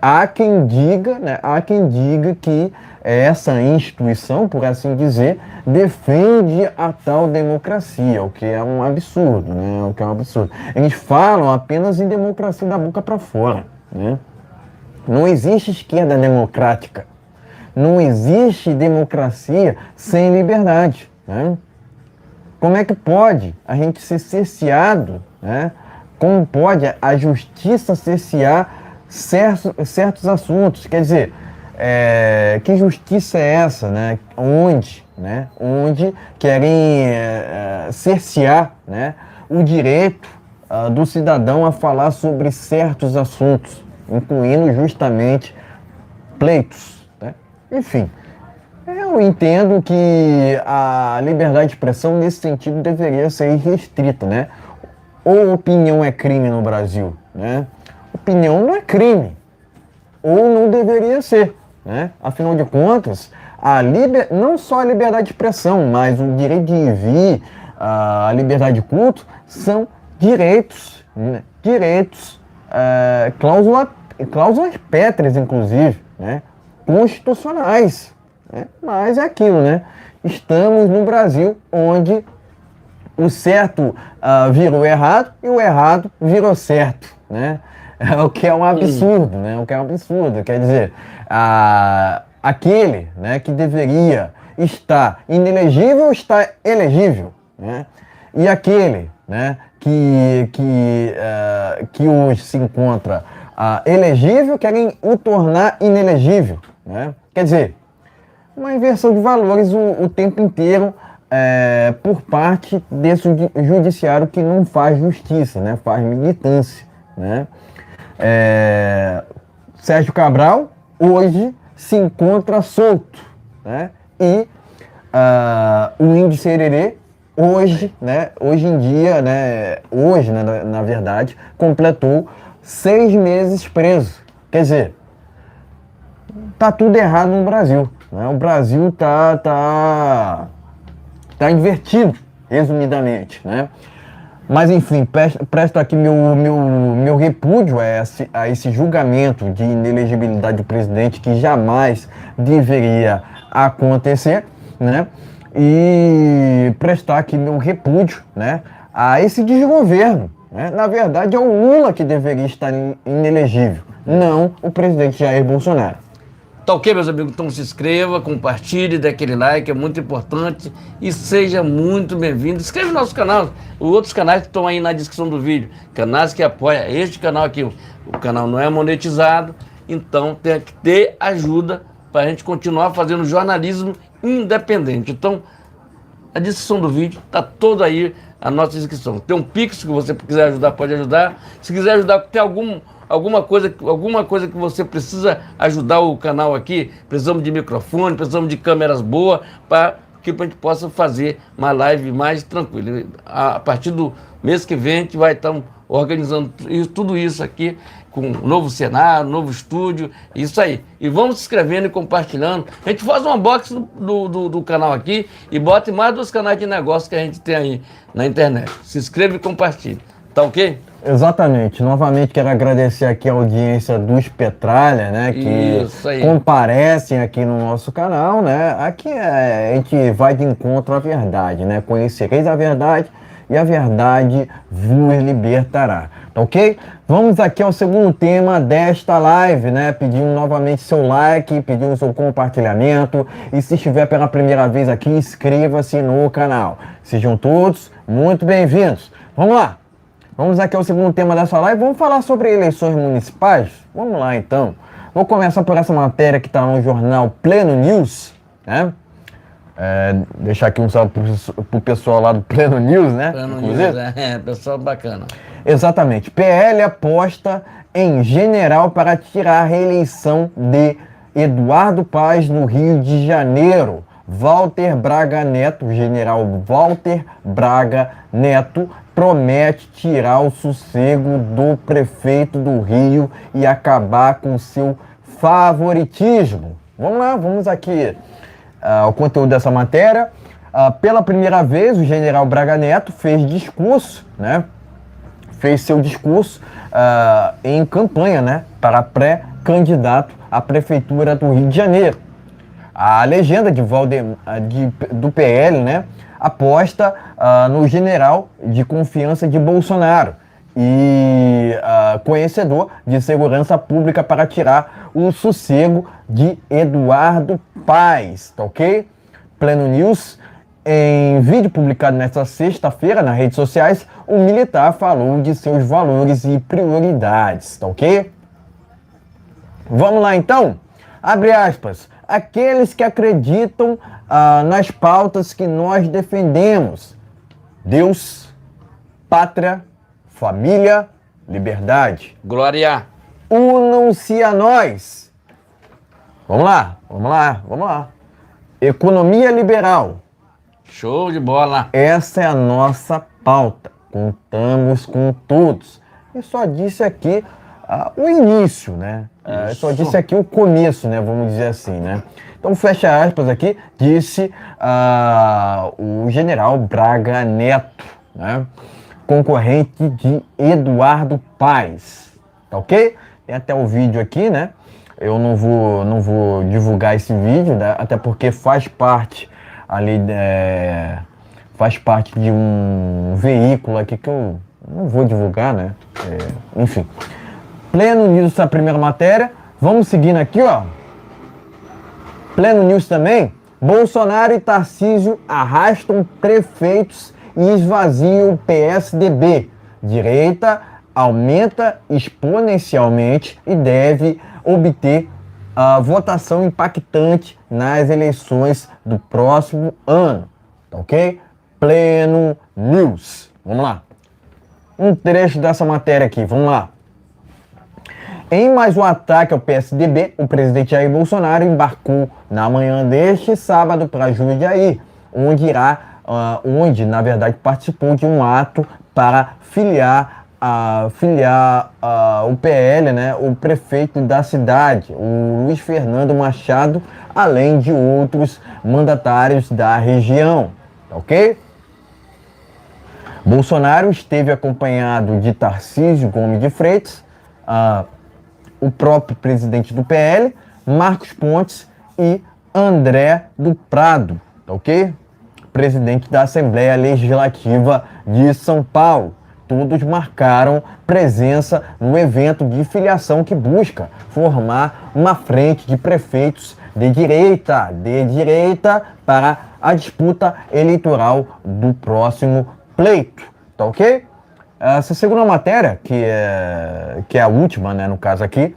há quem diga, né? Há quem diga que essa instituição, por assim dizer, defende a tal democracia, o que é um absurdo, né? O que é um absurdo. Eles falam apenas em democracia da boca para fora, né? Não existe esquerda democrática. Não existe democracia sem liberdade, né? Como é que pode a gente ser cerceado, né? Como pode a justiça cercear certos assuntos? Quer dizer, que justiça é essa, né? Onde querem cercear, né, o direito do cidadão a falar sobre certos assuntos, incluindo justamente pleitos, né? Enfim, eu entendo que a liberdade de expressão nesse sentido deveria ser restrita, né? Ou opinião é crime no Brasil, né? Opinião não é crime, ou não deveria ser, né? Afinal de contas, não só a liberdade de expressão, mas o direito de ir e vir, a liberdade de culto, são direitos, né? Cláusulas pétreas, inclusive, né? Constitucionais, né? Mas é aquilo, né? Estamos no Brasil onde o certo virou errado e o errado virou certo, né? O que é um absurdo, né? O que é um absurdo. Quer dizer, aquele, né, que deveria estar inelegível está elegível, né? E aquele, né, que hoje se encontra elegível querem o tornar inelegível, né? Quer dizer, uma inversão de valores o tempo inteiro por parte desse judiciário que não faz justiça, né? Faz militância, né? Sérgio Cabral hoje se encontra solto, né? E o Índio Sererê hoje, né? Hoje em dia, né? Hoje, né, na verdade, completou 6 meses preso. Quer dizer, tá tudo errado no Brasil, né? O Brasil tá invertido, resumidamente, né? Mas, enfim, presto aqui meu repúdio a esse julgamento de inelegibilidade do presidente que jamais deveria acontecer, né? E prestar aqui meu repúdio, né, a esse desgoverno, né? Na verdade, é o Lula que deveria estar inelegível, não o presidente Jair Bolsonaro. Tá ok, meus amigos? Então se inscreva, compartilhe, dê aquele like, é muito importante e seja muito bem-vindo. Inscreva no nosso canal, os outros canais que estão aí na descrição do vídeo, canais que apoiam este canal aqui. O canal não é monetizado, então tem que ter ajuda para a gente continuar fazendo jornalismo independente. Então, a descrição do vídeo está toda aí a nossa inscrição. Tem um Pix que você quiser ajudar, pode ajudar. Se quiser ajudar, tem alguma coisa que você precisa ajudar o canal aqui, precisamos de microfone, precisamos de câmeras boas para que a gente possa fazer uma live mais tranquila. A partir do mês que vem a gente vai estar organizando tudo isso aqui com um novo cenário, novo estúdio, isso aí. E vamos se inscrevendo e compartilhando. A gente faz um unboxing do canal aqui e bota em mais dos canais de negócio que a gente tem aí na internet. Se inscreva e compartilhe. Tá ok? Exatamente. Novamente quero agradecer aqui a audiência dos Petralha, né? Que comparecem aqui no nosso canal, né? Aqui a gente vai de encontro à verdade, né? Conhecereis a verdade e a verdade vos libertará. Tá ok? Vamos aqui ao segundo tema desta live, né? Pedindo novamente seu like, pedindo seu compartilhamento e se estiver pela primeira vez aqui, inscreva-se no canal. Sejam todos muito bem-vindos. Vamos lá! Vamos aqui ao segundo tema dessa live, vamos falar sobre eleições municipais? Vamos lá então. Vou começar por essa matéria que está no jornal Pleno News, né? Deixar aqui um salve pro pessoal lá do Pleno News, né? Pleno News, pessoal bacana. Exatamente. PL aposta em general para tirar a reeleição de Eduardo Paes no Rio de Janeiro. Walter Braga Neto, general Walter Braga Neto, promete tirar o sossego do prefeito do Rio e acabar com seu favoritismo. Vamos lá, vamos aqui ao conteúdo dessa matéria. Pela primeira vez, o general Braga Neto fez discurso, né? Fez seu discurso em campanha, né? Para pré-candidato à prefeitura do Rio de Janeiro. A legenda do PL, né, aposta no general de confiança de Bolsonaro e conhecedor de segurança pública para tirar o sossego de Eduardo Paes, tá ok? Pleno News, em vídeo publicado nesta sexta-feira nas redes sociais, o militar falou de seus valores e prioridades, tá ok? Vamos lá então? Abre aspas. Aqueles que acreditam nas pautas que nós defendemos. Deus, pátria, família, liberdade. Glória. Unam-se a nós. Vamos lá, vamos lá, vamos lá. Economia liberal. Show de bola. Essa é a nossa pauta. Contamos com todos. E só disse aqui o início, né? Só disse aqui o começo, né? Vamos dizer assim, né? Então, fecha aspas aqui, disse o general Braga Neto, né? Concorrente de Eduardo Paes, tá ok? Tem até o vídeo aqui, né? Eu não vou divulgar esse vídeo, né? Até porque faz parte ali, faz parte de um veículo aqui que eu não vou divulgar, né? Enfim. Pleno News essa primeira matéria. Vamos seguindo aqui, ó. Pleno News também. Bolsonaro e Tarcísio arrastam prefeitos e esvaziam o PSDB. Direita aumenta exponencialmente e deve obter a votação impactante nas eleições do próximo ano. Tá ok? Pleno News. Vamos lá. Um trecho dessa matéria aqui. Vamos lá. Em mais um ataque ao PSDB, o presidente Jair Bolsonaro embarcou na manhã deste sábado para Jundiaí, onde, na verdade, participou de um ato para filiar o PL, né, o prefeito da cidade, o Luiz Fernando Machado, além de outros mandatários da região, ok? Bolsonaro esteve acompanhado de Tarcísio Gomes de Freitas, o próprio presidente do PL, Marcos Pontes e André do Prado, ok? Presidente da Assembleia Legislativa de São Paulo. Todos marcaram presença no evento de filiação que busca formar uma frente de prefeitos de direita para a disputa eleitoral do próximo pleito, tá ok? Essa segunda matéria, que é a última, né, no caso aqui,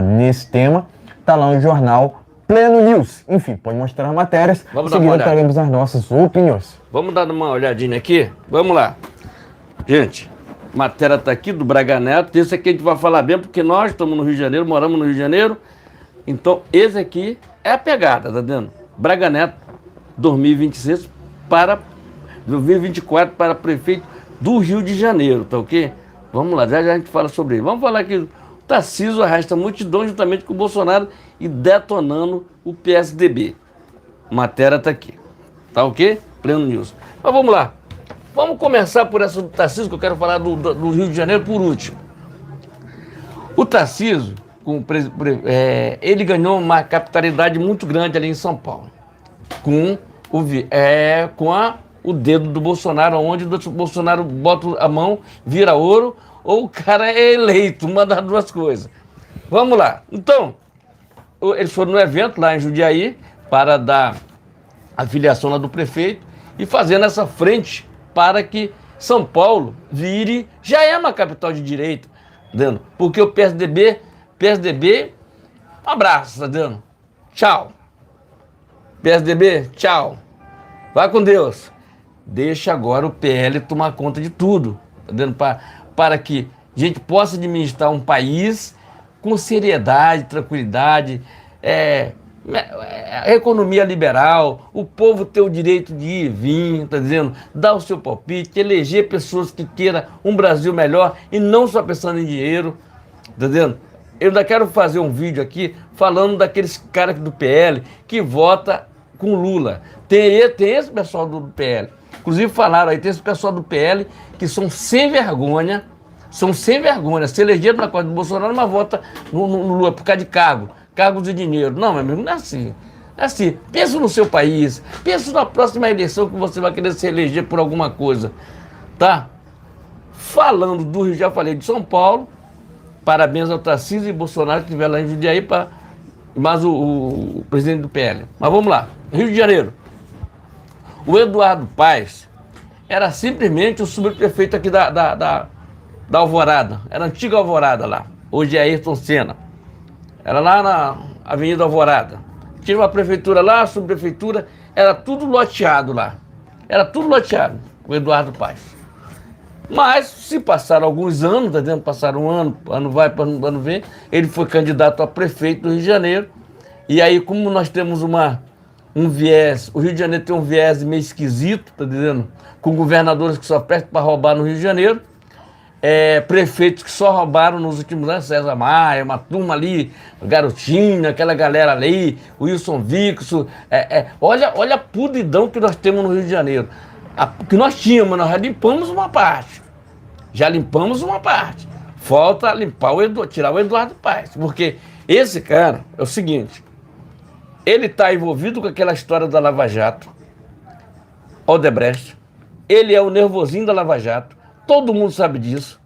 nesse tema, tá lá no jornal Pleno News. Enfim, pode mostrar as matérias. Vamos Em dar uma seguida olhada. teremos as nossas opiniões. Vamos dar uma olhadinha aqui? Vamos lá. Gente, a matéria está aqui do Braga Neto. Esse aqui a gente vai falar bem, porque nós estamos no Rio de Janeiro, moramos no Rio de Janeiro. Então, esse aqui é a pegada, tá vendo? Braga Neto, 2026 para 2024 para prefeito do Rio de Janeiro, tá ok? Vamos lá, já a gente fala sobre ele. Vamos falar aqui. O Tarcísio arrasta multidão juntamente com o Bolsonaro e detonando o PSDB. Matéria tá aqui. Tá ok? Pleno News. Mas vamos lá. Vamos começar por essa do Tarcísio, que eu quero falar do Rio de Janeiro por último. O Tarcísio, ele ganhou uma capitalidade muito grande ali em São Paulo. Com o dedo do Bolsonaro, onde o Bolsonaro bota a mão, vira ouro, ou o cara é eleito, uma das duas coisas. Vamos lá. Então, eles foram no evento lá em Jundiaí para dar a filiação lá do prefeito e fazendo essa frente para que São Paulo já é uma capital de direita, entendeu? Porque o PSDB, um abraço, tá vendo? Tchau. PSDB, tchau. Vai com Deus. Deixa agora o PL tomar conta de tudo, tá vendo? Para que a gente possa administrar um país com seriedade, tranquilidade, a economia liberal, o povo ter o direito de ir e vir, tá dizendo? Dar o seu palpite, eleger pessoas que queiram um Brasil melhor e não só pensando em dinheiro, tá dizendo? Eu ainda quero fazer um vídeo aqui falando daqueles caras do PL que vota com Lula. Tem esse pessoal do PL. Inclusive falaram aí, tem esse pessoal do PL que são sem vergonha, se elegeram na coisa do Bolsonaro, mas vota no Lula por causa de cargos de dinheiro. Não, meu amigo, não é assim. É assim, pensa no seu país, pensa na próxima eleição que você vai querer se eleger por alguma coisa, tá? Falando do Rio, já falei de São Paulo, parabéns ao Tarcísio e Bolsonaro que estiver lá em Jundiaí, mas o presidente do PL. Mas vamos lá, Rio de Janeiro. O Eduardo Paes era simplesmente o subprefeito aqui da Alvorada, era a antiga Alvorada lá, hoje é Ayrton Senna. Era lá na Avenida Alvorada. Tinha uma prefeitura lá, a subprefeitura, era tudo loteado lá. Era tudo loteado, o Eduardo Paes. Mas, se passaram alguns anos, tá dizendo, passaram um ano vai, ano vem, ele foi candidato a prefeito do Rio de Janeiro. E aí, como nós temos um viés, o Rio de Janeiro tem um viés meio esquisito, tá dizendo, com governadores que só prestam para roubar no Rio de Janeiro, prefeitos que só roubaram nos últimos anos, César Maia, uma turma ali, Garotinho, aquela galera ali, Wilson Wixom, olha a podridão que nós temos no Rio de Janeiro. Que nós tínhamos, nós já limpamos uma parte. Falta limpar tirar o Eduardo Paes, porque esse cara é o seguinte, ele está envolvido com aquela história da Lava Jato, Odebrecht, ele é o nervosinho da Lava Jato, todo mundo sabe disso.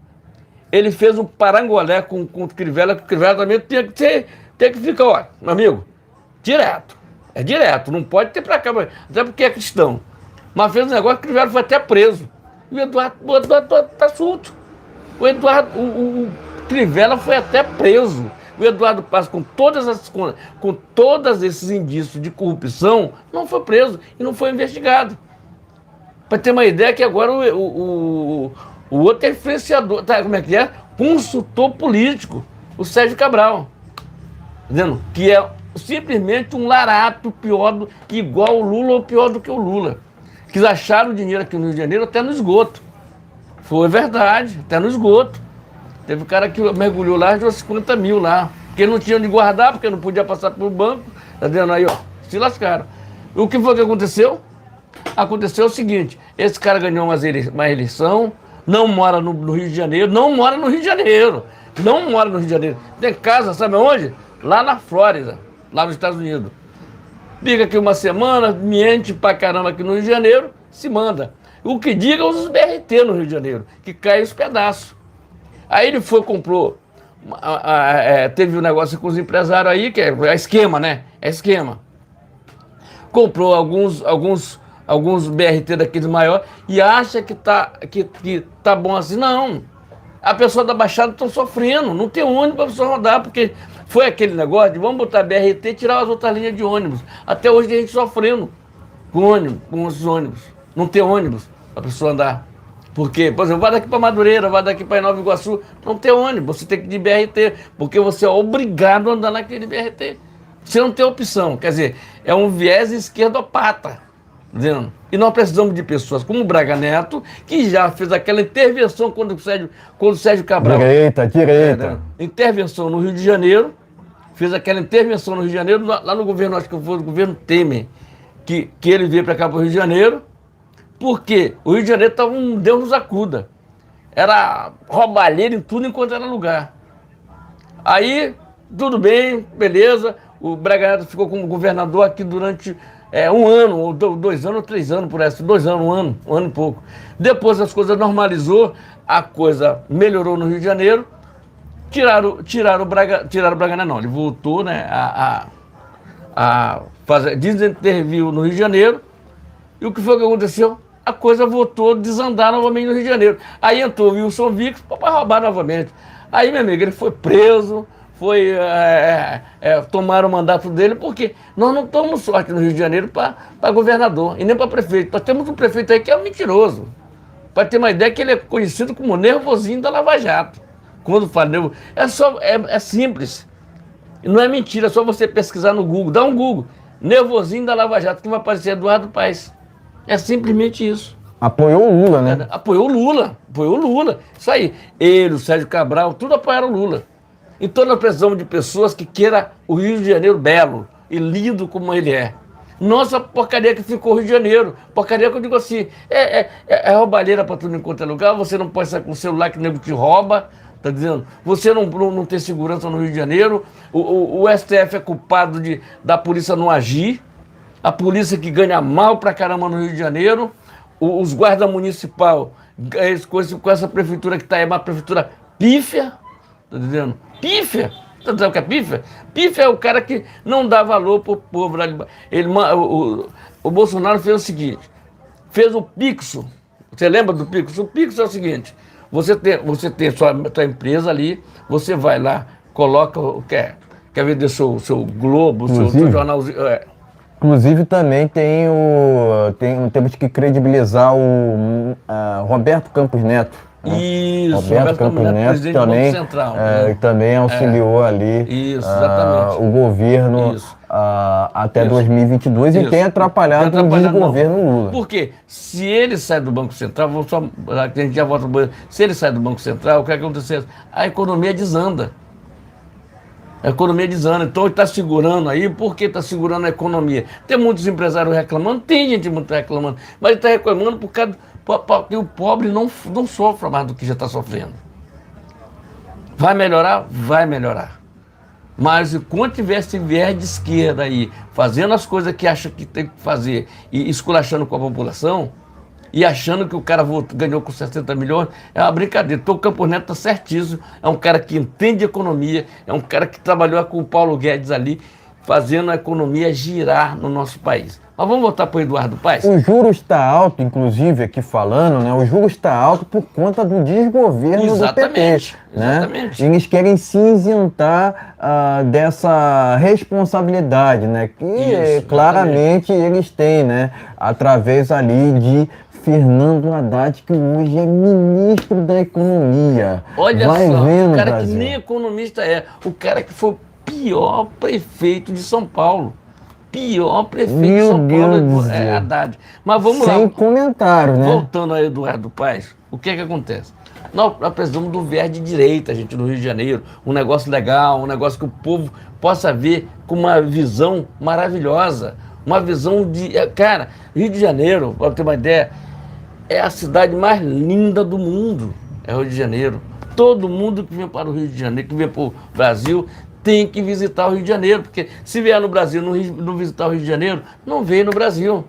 Ele fez um parangolé com o Crivella, que o Crivella também tem que ficar, olha, meu amigo, direto. É direto, não pode ter pra cá, até porque é cristão. Mas fez um negócio que o Crivella foi até preso. E o Eduardo tá solto. O Crivella foi até preso. O Eduardo Paes, com todos esses indícios de corrupção, não foi preso e não foi investigado. Para ter uma ideia que agora o outro é influenciador, tá, como é que é? Consultor político, o Sérgio Cabral. Entendendo? Que é simplesmente um larato igual o Lula ou pior do que o Lula. Que acharam dinheiro aqui no Rio de Janeiro até no esgoto. Foi verdade, até no esgoto. Teve um cara que mergulhou lá e deu 50 mil lá. Porque não tinha onde guardar, porque não podia passar pelo banco. Tá vendo aí, ó? Se lascaram. O que foi que aconteceu? Aconteceu o seguinte, esse cara ganhou uma eleição, não mora no Rio de Janeiro, não mora no Rio de Janeiro. Tem casa, sabe onde? Lá na Flórida, lá nos Estados Unidos. Fica aqui uma semana, mente pra caramba aqui no Rio de Janeiro, se manda. O que diga os BRT no Rio de Janeiro, que cai os pedaços. Aí ele comprou, teve um negócio com os empresários aí, que é esquema, né? É esquema. Comprou alguns BRT daqueles maiores e acha que tá bom assim. Não. A pessoa da Baixada está sofrendo, não tem ônibus para você rodar, porque Foi aquele negócio de vamos botar BRT e tirar as outras linhas de ônibus. Até hoje a gente sofrendo com ônibus, com os ônibus. Não tem ônibus para a pessoa andar. Porque, por exemplo, vai daqui para Madureira, vai daqui para Nova Iguaçu, não tem ônibus, você tem que ir de BRT, porque você é obrigado a andar naquele BRT. Você não tem opção, quer dizer, é um viés esquerdopata. Entendeu? E nós precisamos de pessoas como o Braga Neto, que já fez aquela intervenção quando o Sérgio Cabral... Direita. Intervenção no Rio de Janeiro, fez aquela intervenção no Rio de Janeiro, lá no governo, acho que foi o governo Temer, que ele veio para cá para o Rio de Janeiro, porque o Rio de Janeiro estava um Deus nos acuda. Era roubalheira em tudo enquanto era lugar. Aí, tudo bem, beleza, o Braga Neto ficou como governador aqui durante... um ano, ou 2 anos, ou 3 anos, por essa, 2 anos, um ano e pouco. Depois as coisas normalizou, a coisa melhorou no Rio de Janeiro, tiraram o Braga Neto, não, ele voltou, né, a fazer, desinterviu no Rio de Janeiro, e o que foi que aconteceu? A coisa voltou a desandar novamente no Rio de Janeiro. Aí entrou o Wilson Witzel para roubar novamente. Aí, meu amigo, ele foi preso, tomaram o mandato dele, porque nós não tomamos sorte no Rio de Janeiro para governador e nem para prefeito. Nós temos um prefeito aí que é um mentiroso. Para ter uma ideia, que ele é conhecido como nervosinho da Lava Jato. Quando fala nervoso, é simples. Não é mentira, é só você pesquisar no Google. Dá um Google, nervosinho da Lava Jato, que vai aparecer Eduardo Paes. É simplesmente isso. Apoiou o Lula, né? Apoiou o Lula. Isso aí. Ele, o Sérgio Cabral, tudo apoiaram o Lula. Então nós precisamos de pessoas que queiram o Rio de Janeiro belo e lindo como ele é. Nossa porcaria que ficou o Rio de Janeiro. Porcaria que eu digo assim, é roubalheira para tudo enquanto é lugar, você não pode sair com o celular que o nego te rouba, tá dizendo? Você não tem segurança no Rio de Janeiro, o STF é culpado da polícia não agir, a polícia que ganha mal pra caramba no Rio de Janeiro, os guardas municipais, com essa prefeitura que está aí, uma prefeitura pífia, tá dizendo? Pífia! Você sabe o que é pífia? Pífia é o cara que não dá valor pro povo. O Bolsonaro fez o seguinte, fez o Pixo. Você lembra do Pixo? O Pixo é o seguinte, você tem sua empresa ali, você vai lá, coloca, quer vender seu Globo, seu jornalzinho... Inclusive também temos que credibilizar o Roberto Campos Neto. Isso, Roberto Campos Neto também, Central, também auxiliou ali o governo até 2022 e tem atrapalhado o desgoverno Lula. Porque se ele sai do Banco Central, a gente já volta, se ele sai do Banco Central, o que acontece? A economia desanda. Então ele está segurando aí, por que está segurando a economia? Tem muitos empresários reclamando, tem gente muito reclamando, mas ele está reclamando porque o pobre não sofre mais do que já está sofrendo. Vai melhorar? Vai melhorar. Mas enquanto tiver esse viés de esquerda aí, fazendo as coisas que acha que tem que fazer e esculachando com a população, e achando que o cara ganhou com 60 milhões, é uma brincadeira. Então o Campos Neto está certíssimo, é um cara que entende economia, é um cara que trabalhou com o Paulo Guedes ali, fazendo a economia girar no nosso país. Mas vamos voltar para o Eduardo Paes? O juros está alto, inclusive, aqui falando, né? O juros está alto por conta do desgoverno do PT. Né? Exatamente. Eles querem se isentar dessa responsabilidade, né? Que claramente eles têm, né? Através ali de Fernando Haddad, que hoje é ministro da Economia. Olha Vai só, vendo, o cara Brasil. que nem economista o cara que foi o pior prefeito de São Paulo. Pior prefeito de São Paulo é Haddad. Mas vamos lá. Sem comentário, né? Voltando a Eduardo Paes, o que acontece? Nós precisamos do viés de direita, gente, no Rio de Janeiro. Um negócio legal, um negócio que o povo possa ver com uma visão maravilhosa. Uma visão de... Cara, Rio de Janeiro, para ter uma ideia, é a cidade mais linda do mundo. É o Rio de Janeiro. Todo mundo que vem para o Rio de Janeiro, que vem para o Brasil, tem que visitar o Rio de Janeiro, porque se vier no Brasil não visitar o Rio de Janeiro, não vem no Brasil.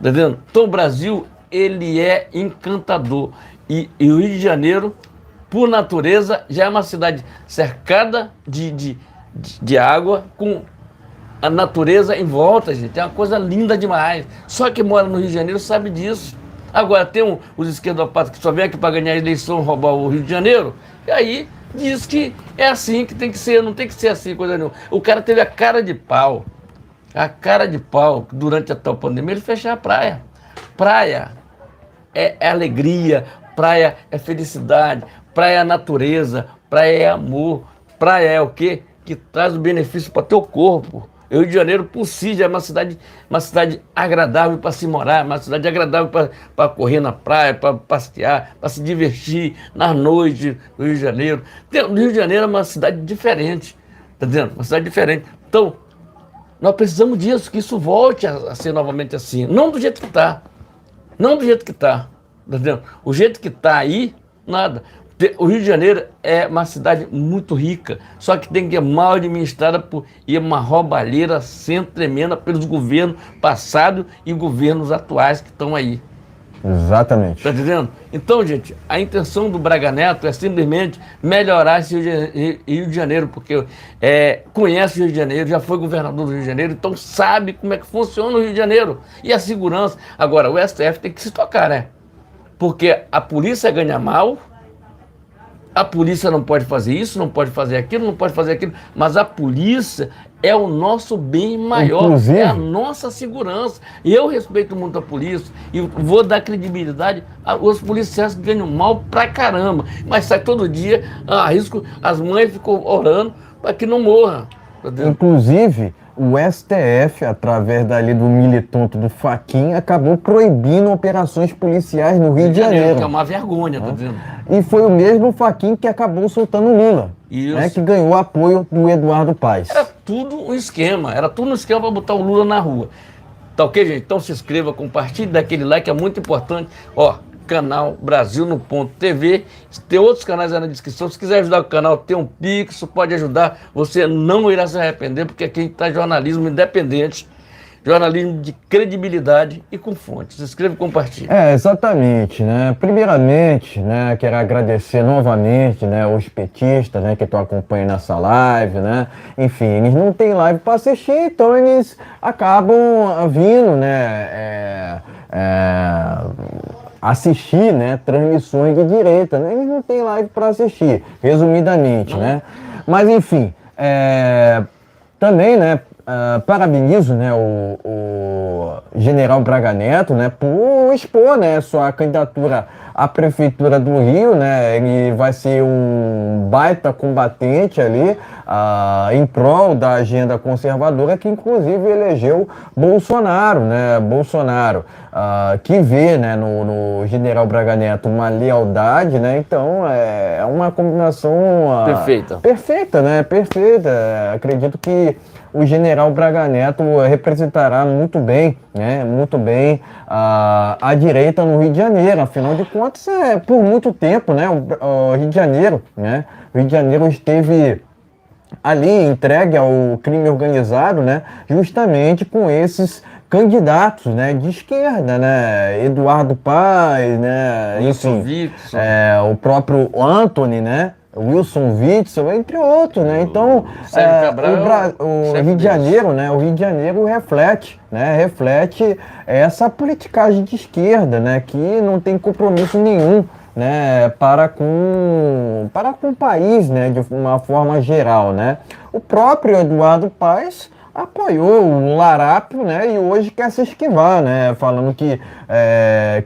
Tá vendo? Então o Brasil, ele é encantador. E o Rio de Janeiro, por natureza, já é uma cidade cercada de água, com a natureza em volta, gente. É uma coisa linda demais. Só quem mora no Rio de Janeiro sabe disso. Agora tem os esquerdopatas que só vêm aqui para ganhar a eleição, roubar o Rio de Janeiro, e aí diz que é assim que tem que ser, não tem que ser assim, coisa nenhuma. O cara teve a cara de pau, durante a tal pandemia, ele fechar a praia. Praia é alegria, praia é felicidade, praia é natureza, praia é amor, praia é o quê? Que traz o benefício para teu corpo. Rio de Janeiro, por si, já é uma cidade agradável para se morar, uma cidade agradável para correr na praia, para passear, para se divertir nas noites do Rio de Janeiro. O Rio de Janeiro é uma cidade diferente, tá entendendo? Uma cidade diferente. Então, nós precisamos disso, que isso volte a ser novamente assim. Não do jeito que está. Não do jeito que está. Tá entendendo? O jeito que está aí, nada. O Rio de Janeiro é uma cidade muito rica, só que tem que ser mal administrada e uma roubalheira sempre tremenda pelos governos passados e governos atuais que estão aí. Exatamente. Tá entendendo? Então, gente, a intenção do Braga Neto é simplesmente melhorar esse Rio de Janeiro, porque conhece o Rio de Janeiro, já foi governador do Rio de Janeiro, então sabe como é que funciona o Rio de Janeiro e a segurança. Agora, o STF tem que se tocar, né? Porque a polícia ganha mal, a polícia não pode fazer isso, não pode fazer aquilo, não pode fazer aquilo, mas a polícia é o nosso bem maior, Inclusive, é a nossa segurança. E eu respeito muito a polícia e vou dar credibilidade aos policiais que ganham mal pra caramba, mas sai todo dia, arrisco, as mães ficam orando para que não morra. Inclusive, o STF, através dali do militante do Fachin, acabou proibindo operações policiais no Rio de Janeiro. Que é uma vergonha, tá dizendo? E foi o mesmo Fachin que acabou soltando Lula, né, que ganhou apoio do Eduardo Paes. Era tudo um esquema para botar o Lula na rua. Tá ok, gente? Então se inscreva, compartilhe, dá aquele like, é muito importante. Ó, canal Brasil no Ponto TV. Tem outros canais aí na descrição. Se quiser ajudar o canal, tem um Pix, pode ajudar. Você não irá se arrepender, porque aqui a gente tá jornalismo independente, jornalismo de credibilidade e com fonte. Se inscreva e compartilhe. Exatamente, né? Primeiramente, né, quero agradecer novamente, né, os petistas, né, que estão acompanhando essa live, né? Enfim, eles não têm live para assistir, então eles acabam vindo, né, assistir, né, transmissões de direita, né? Eles não têm live para assistir, resumidamente, né? Mas enfim, também, né, parabenizo, né, o general Braga Neto, né, por expor, né, sua candidatura à prefeitura do Rio, né? Ele vai ser um baita combatente ali em prol da agenda conservadora, que inclusive elegeu Bolsonaro, né? Bolsonaro, que vê, né, no general Braga Neto uma lealdade, né? Então é uma combinação perfeita, né? Perfeita. Acredito que o general Braga Neto representará muito bem, né? Muito bem a direita no Rio de Janeiro. Afinal de contas, por muito tempo, né? O Rio de Janeiro, né? O Rio de Janeiro esteve ali entregue ao crime organizado, né? Justamente com esses candidatos, né, de esquerda, né? Eduardo Paes, né? Wilson Enfim, Witzel. o próprio Antony, né? Wilson Witzel, entre outros, né? Então, o Rio de Janeiro, né? O Rio de Janeiro reflete, né? Reflete essa politicagem de esquerda, né? Que não tem compromisso nenhum, né? Para com o país, né? De uma forma geral, né? O próprio Eduardo Paes apoiou o Larápio, né? E hoje quer se esquivar, né? Falando que,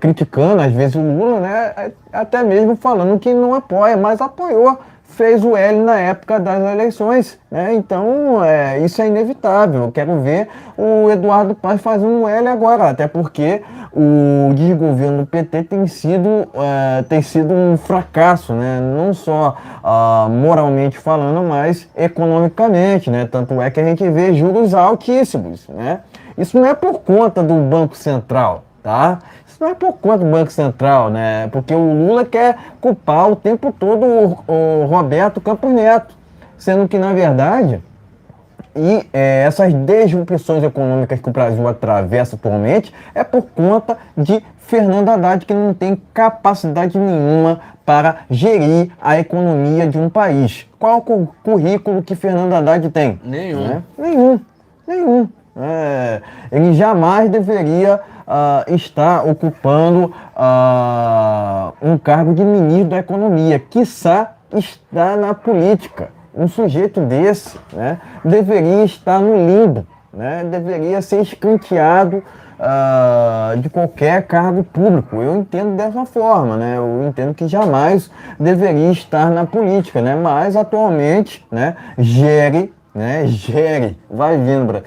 criticando às vezes o Lula, né? Até mesmo falando que não apoia, mas apoiou, fez o L na época das eleições, né? Então, isso é inevitável. Eu quero ver o Eduardo Paes fazendo um L agora, até porque o desgoverno do PT tem sido um fracasso, né? Não só moralmente falando, mas economicamente, né? Tanto é que a gente vê juros altíssimos, né? Isso não é por conta do Banco Central, tá? Isso não é por conta do Banco Central, né? Porque o Lula quer culpar o tempo todo o Roberto Campos Neto, sendo que, na verdade, essas disrupções econômicas que o Brasil atravessa atualmente é por conta de Fernando Haddad, que não tem capacidade nenhuma para gerir a economia de um país. Qual o currículo que Fernando Haddad tem? Nenhum. Né? Nenhum. Ele jamais deveria estar ocupando um cargo de ministro da economia, quiçá estar na política. Um sujeito desse, né, deveria estar no limbo, né, deveria ser escanteado de qualquer cargo público. Eu entendo dessa forma, né, eu entendo que jamais deveria estar na política, né, mas atualmente, né, gere, vai vendo,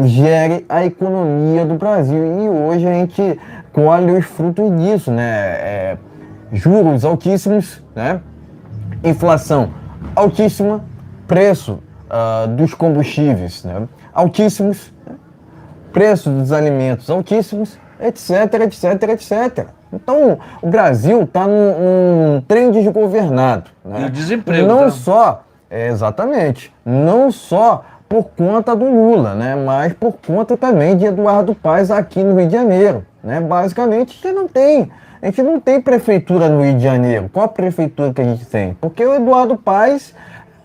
gere a economia do Brasil e hoje a gente colhe os frutos disso, né, juros altíssimos, né, inflação altíssima, preço dos combustíveis, né, altíssimos, preço dos alimentos altíssimos, etc, etc, etc. Então, o Brasil está num trem desgovernado, né? E o desemprego, não tá? só, exatamente, não só por conta do Lula, né? Mas por conta também de Eduardo Paes aqui no Rio de Janeiro, né? Basicamente, a gente não tem prefeitura no Rio de Janeiro. Qual a prefeitura que a gente tem? Porque o Eduardo Paes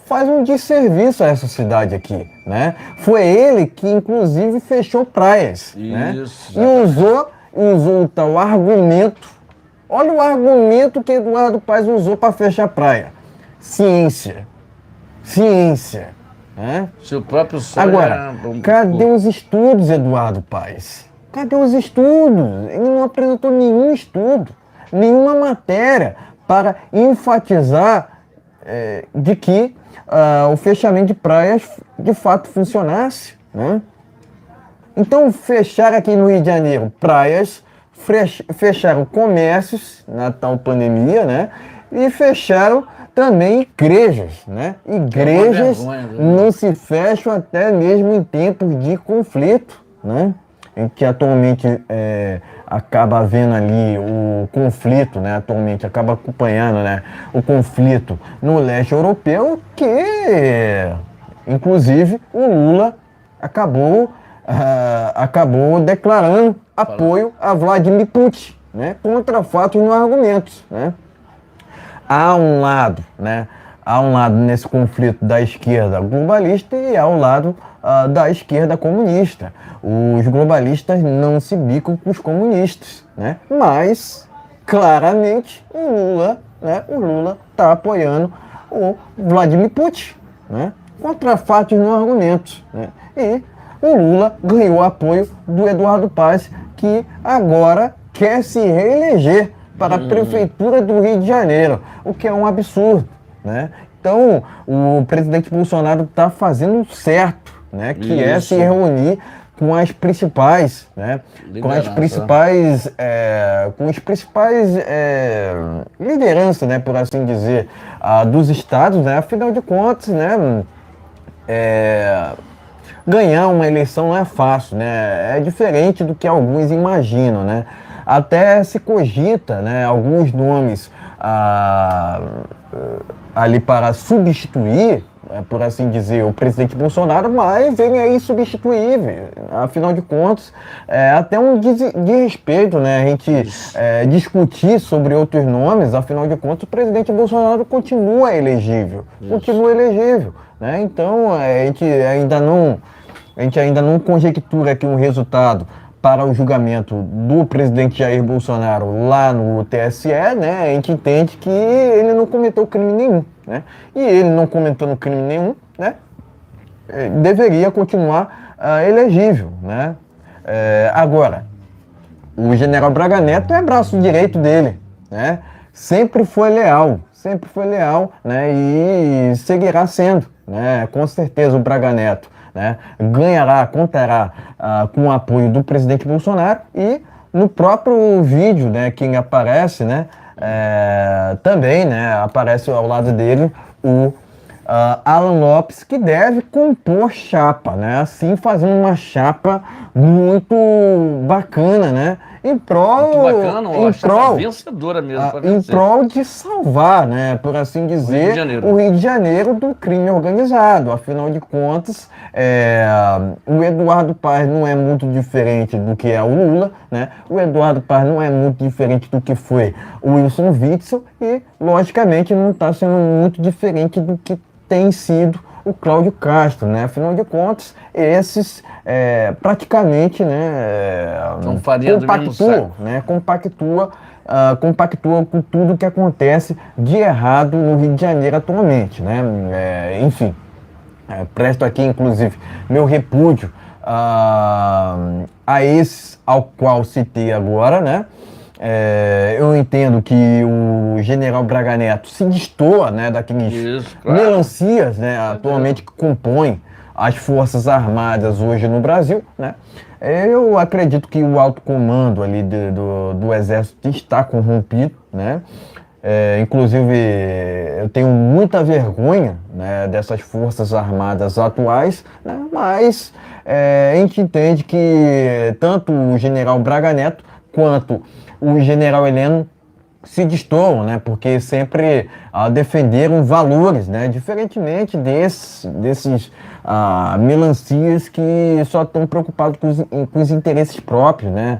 faz um desserviço a essa cidade aqui, né? Foi ele que, inclusive, fechou praias, né? E usou o tal argumento. Olha o argumento que Eduardo Paes usou para fechar praia. Ciência. Né? Seu próprio sonho. Agora, cadê os estudos, Eduardo Paes? Cadê os estudos? Ele não apresentou nenhum estudo, nenhuma matéria para enfatizar de que o fechamento de praias de fato funcionasse, né? Então, fechar aqui no Rio de Janeiro praias, fecharam comércios na tal pandemia, né? E fecharam também igrejas, né? Igrejas não se fecham até mesmo em tempos de conflito, né? Em que atualmente acaba havendo ali o conflito, né? Atualmente acaba acompanhando, né, o conflito no leste europeu, que inclusive o Lula acabou declarando apoio a Vladimir Putin, né? Contra fatos e não argumentos, né? Há um lado nesse conflito da esquerda globalista e há um lado da esquerda comunista. Os globalistas não se bicam com os comunistas, né? Mas, claramente, o Lula está apoiando o Vladimir Putin, né? Contra fatos e não argumentos, né? E o Lula ganhou apoio do Eduardo Paes, que agora quer se reeleger para a prefeitura do Rio de Janeiro, o que é um absurdo, né? Então, o presidente Bolsonaro está fazendo certo, né? Que é se reunir com as principais, né? Com as principais lideranças, né? Por assim dizer, dos estados, né? Afinal de contas, né? Ganhar uma eleição não é fácil, né? É diferente do que alguns imaginam, né? Até se cogita, né, alguns nomes ali para substituir, por assim dizer, o presidente Bolsonaro, mas ele é insubstituível. Afinal de contas, é até um desrespeito, né, a gente discutir sobre outros nomes. Afinal de contas, o presidente Bolsonaro continua elegível, né? Então, a gente ainda não conjectura aqui um resultado para o julgamento do presidente Jair Bolsonaro lá no TSE, né? A gente entende que ele não cometeu crime nenhum, né? E ele não cometendo crime nenhum, né? Deveria continuar elegível, né? Agora, o general Braga Neto é braço direito dele, né? Sempre foi leal, né? E seguirá sendo, né? Com certeza o Braga Neto, né, contará com o apoio do presidente Bolsonaro e no próprio vídeo, né, quem aparece, né, também, né, aparece ao lado dele o Alan Lopes, que deve compor chapa, né, assim fazendo uma chapa muito bacana, né, em prol vencedora mesmo, em prol de salvar, né, por assim dizer, o Rio de Janeiro do crime organizado. Afinal de contas, o Eduardo Paes não é muito diferente do que é o Lula, né? O Eduardo Paes não é muito diferente do que foi o Wilson Witzel e, logicamente, não está sendo muito diferente do que tem sido o Cláudio Castro, né? Afinal de contas, esses praticamente, né, compactua compactua com tudo que acontece de errado no Rio de Janeiro atualmente, né? Enfim, presto aqui, inclusive, meu repúdio a esse ao qual citei agora, né? Eu entendo que o general Braga Neto se destoa, né, daqueles melancias, né, atualmente que compõem as Forças Armadas hoje no Brasil, né? Eu acredito que o alto comando ali do Exército está corrompido, né? Inclusive, eu tenho muita vergonha, né, dessas Forças Armadas atuais, né? Mas a gente entende que tanto o general Braga Neto quanto o general Heleno se destoam, né? Porque sempre defenderam valores, né? Diferentemente desses melancias que só estão preocupados com os interesses próprios, né?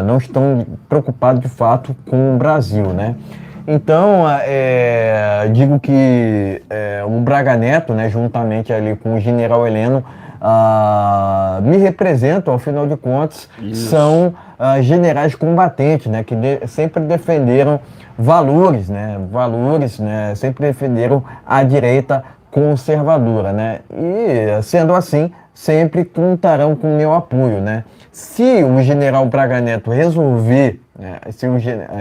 Não estão preocupados de fato com o Brasil, né? Então, digo que o Braga Neto, né, juntamente ali com o general Heleno, me representam, ao final de contas, são generais combatentes, né, que sempre defenderam valores, né, sempre defenderam a direita conservadora, né, e sendo assim, sempre contarão com o meu apoio, né. Se o general Braga Neto resolver, se o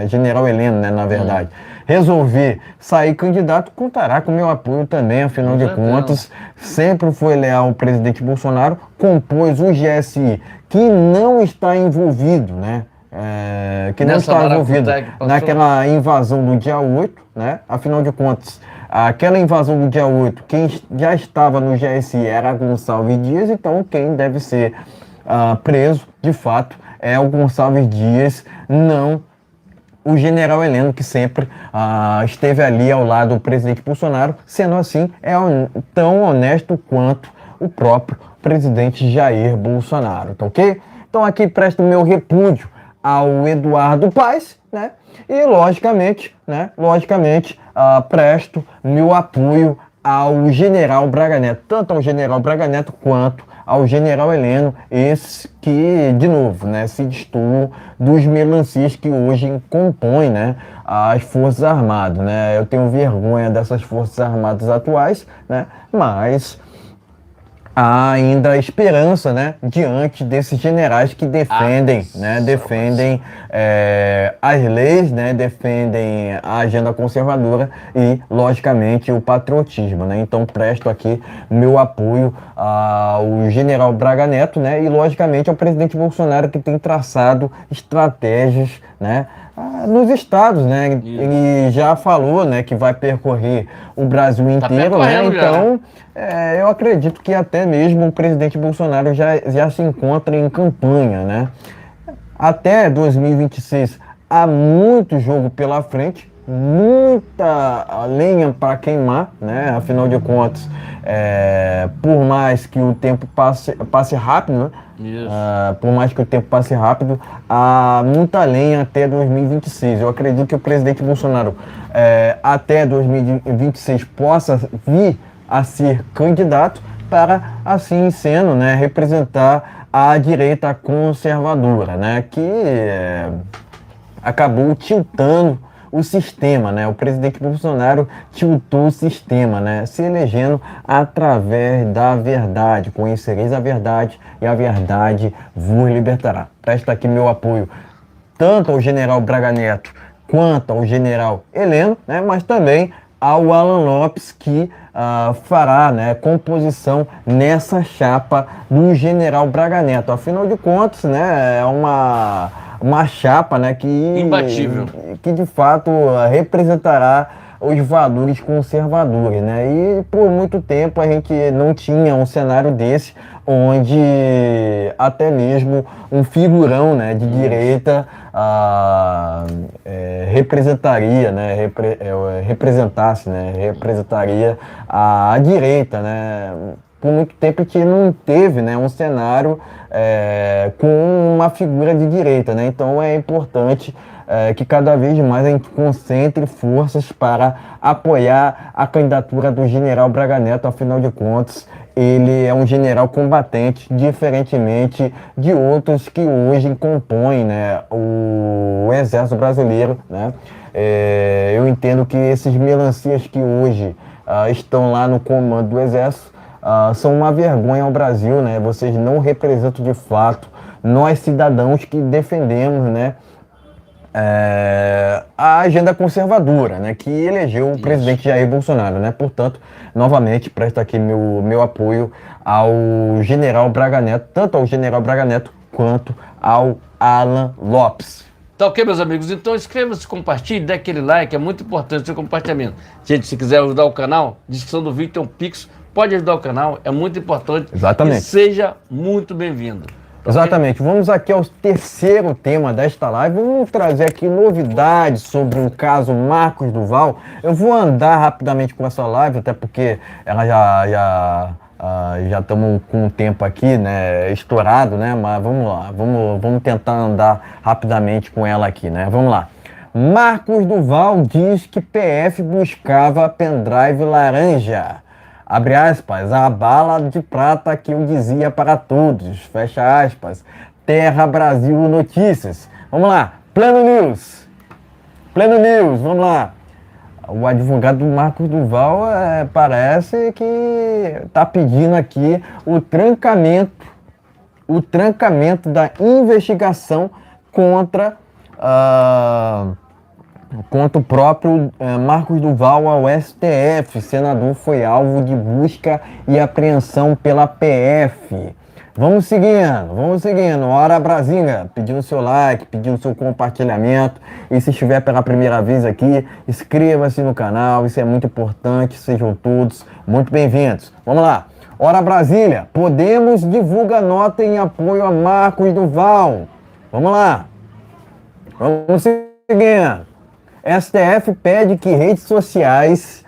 general Heleno, né, na verdade, resolver sair candidato, contará com o meu apoio também, afinal de contas, sempre foi leal ao presidente Bolsonaro, compôs o GSI, que não está envolvido, né, que não está envolvido naquela invasão do dia 8, né, afinal de contas, aquela invasão do dia 8, quem já estava no GSI era Gonçalves Dias, então quem deve ser preso, de fato, é o Gonçalves Dias, não o general Heleno, que sempre esteve ali ao lado do presidente Bolsonaro, sendo assim, tão honesto quanto o próprio presidente Jair Bolsonaro, tá ok? Então aqui presto meu repúdio ao Eduardo Paes, né? E logicamente, presto meu apoio ao general Braga Neto, tanto ao general Braga Neto quanto ao general Heleno, esse que, de novo, né, se destoam dos melancias que hoje compõem, né, as Forças Armadas, né. Eu tenho vergonha dessas Forças Armadas atuais, né, mas há ainda esperança, né, diante desses generais que defendem, as leis, né, defendem a agenda conservadora e, logicamente, o patriotismo, né. Então, presto aqui meu apoio ao general Braga Neto, né, e, logicamente, ao presidente Bolsonaro, que tem traçado estratégias, né, nos estados, né. Ele já falou, né, que vai percorrer o Brasil inteiro, né, então eu acredito que até mesmo o presidente Bolsonaro já se encontra em campanha, né. Até 2026 há muito jogo pela frente, muita lenha para queimar, né, afinal de contas, por mais que o tempo passe rápido, né, por mais que o tempo passe rápido, há muita lenha até 2026. Eu acredito que o presidente Bolsonaro até 2026 possa vir a ser candidato para, assim sendo, né, representar a direita conservadora, né, que acabou tiltando o sistema, né? O presidente Bolsonaro tiltou o sistema, né? Se elegendo através da verdade. Conhecereis a verdade e a verdade vos libertará. Presta aqui meu apoio tanto ao general Braga Neto quanto ao general Heleno, né? Mas também ao Alan Lopes, que fará, né, composição nessa chapa do general Braga Neto. Afinal de contas, né, é uma chapa, né, imbatível, que de fato representará os valores conservadores, né? E por muito tempo a gente não tinha um cenário desse, onde até mesmo um figurão, né, de direita representaria, né, representaria a direita, né? Por muito tempo que não teve, né, um cenário com uma figura de direita, né? Então é importante que cada vez mais a gente concentre forças para apoiar a candidatura do general Braga Neto. Afinal de contas, ele é um general combatente, diferentemente de outros que hoje compõem, né, o Exército Brasileiro, né? Eu entendo que esses melancias que hoje estão lá no comando do Exército são uma vergonha ao Brasil, né? Vocês não representam de fato nós cidadãos que defendemos, né, a agenda conservadora, né, que elegeu o presidente Jair Bolsonaro, né? Portanto, novamente, presto aqui meu apoio ao general Braga Neto, tanto ao general Braga Neto quanto ao Alan Lopes. Tá ok, meus amigos? Então inscreva-se, compartilhe, dê aquele like, é muito importante o seu compartilhamento. Gente, se quiser ajudar o canal, descrição do vídeo tem um Pix, pode ajudar o canal, é muito importante. Exatamente. E seja muito bem-vindo. Tá Exatamente. Okay? Vamos aqui ao terceiro tema desta live. Vamos trazer aqui novidades sobre o caso Marcos Duval. Eu vou andar rapidamente com essa live, até porque ela já estamos com o tempo aqui, né, estourado, né? Mas vamos lá, vamos tentar andar rapidamente com ela aqui, né? Vamos lá. Marcos Duval diz que PF buscava pendrive laranja. Abre aspas, a bala de prata que eu dizia para todos, fecha aspas. Terra Brasil Notícias. Vamos lá, Pleno News, vamos lá. O advogado do Marcos Duval parece que está pedindo aqui o trancamento da investigação contra o próprio Marcos Duval ao STF. Senador foi alvo de busca e apreensão pela PF. Vamos seguindo. Hora Brasília, pedindo seu like, pedindo seu compartilhamento. E se estiver pela primeira vez aqui, inscreva-se no canal, isso é muito importante. Sejam todos muito bem-vindos. Vamos lá. Hora Brasília, Podemos divulga nota em apoio a Marcos Duval. Vamos lá. Vamos seguindo. STF pede que redes sociais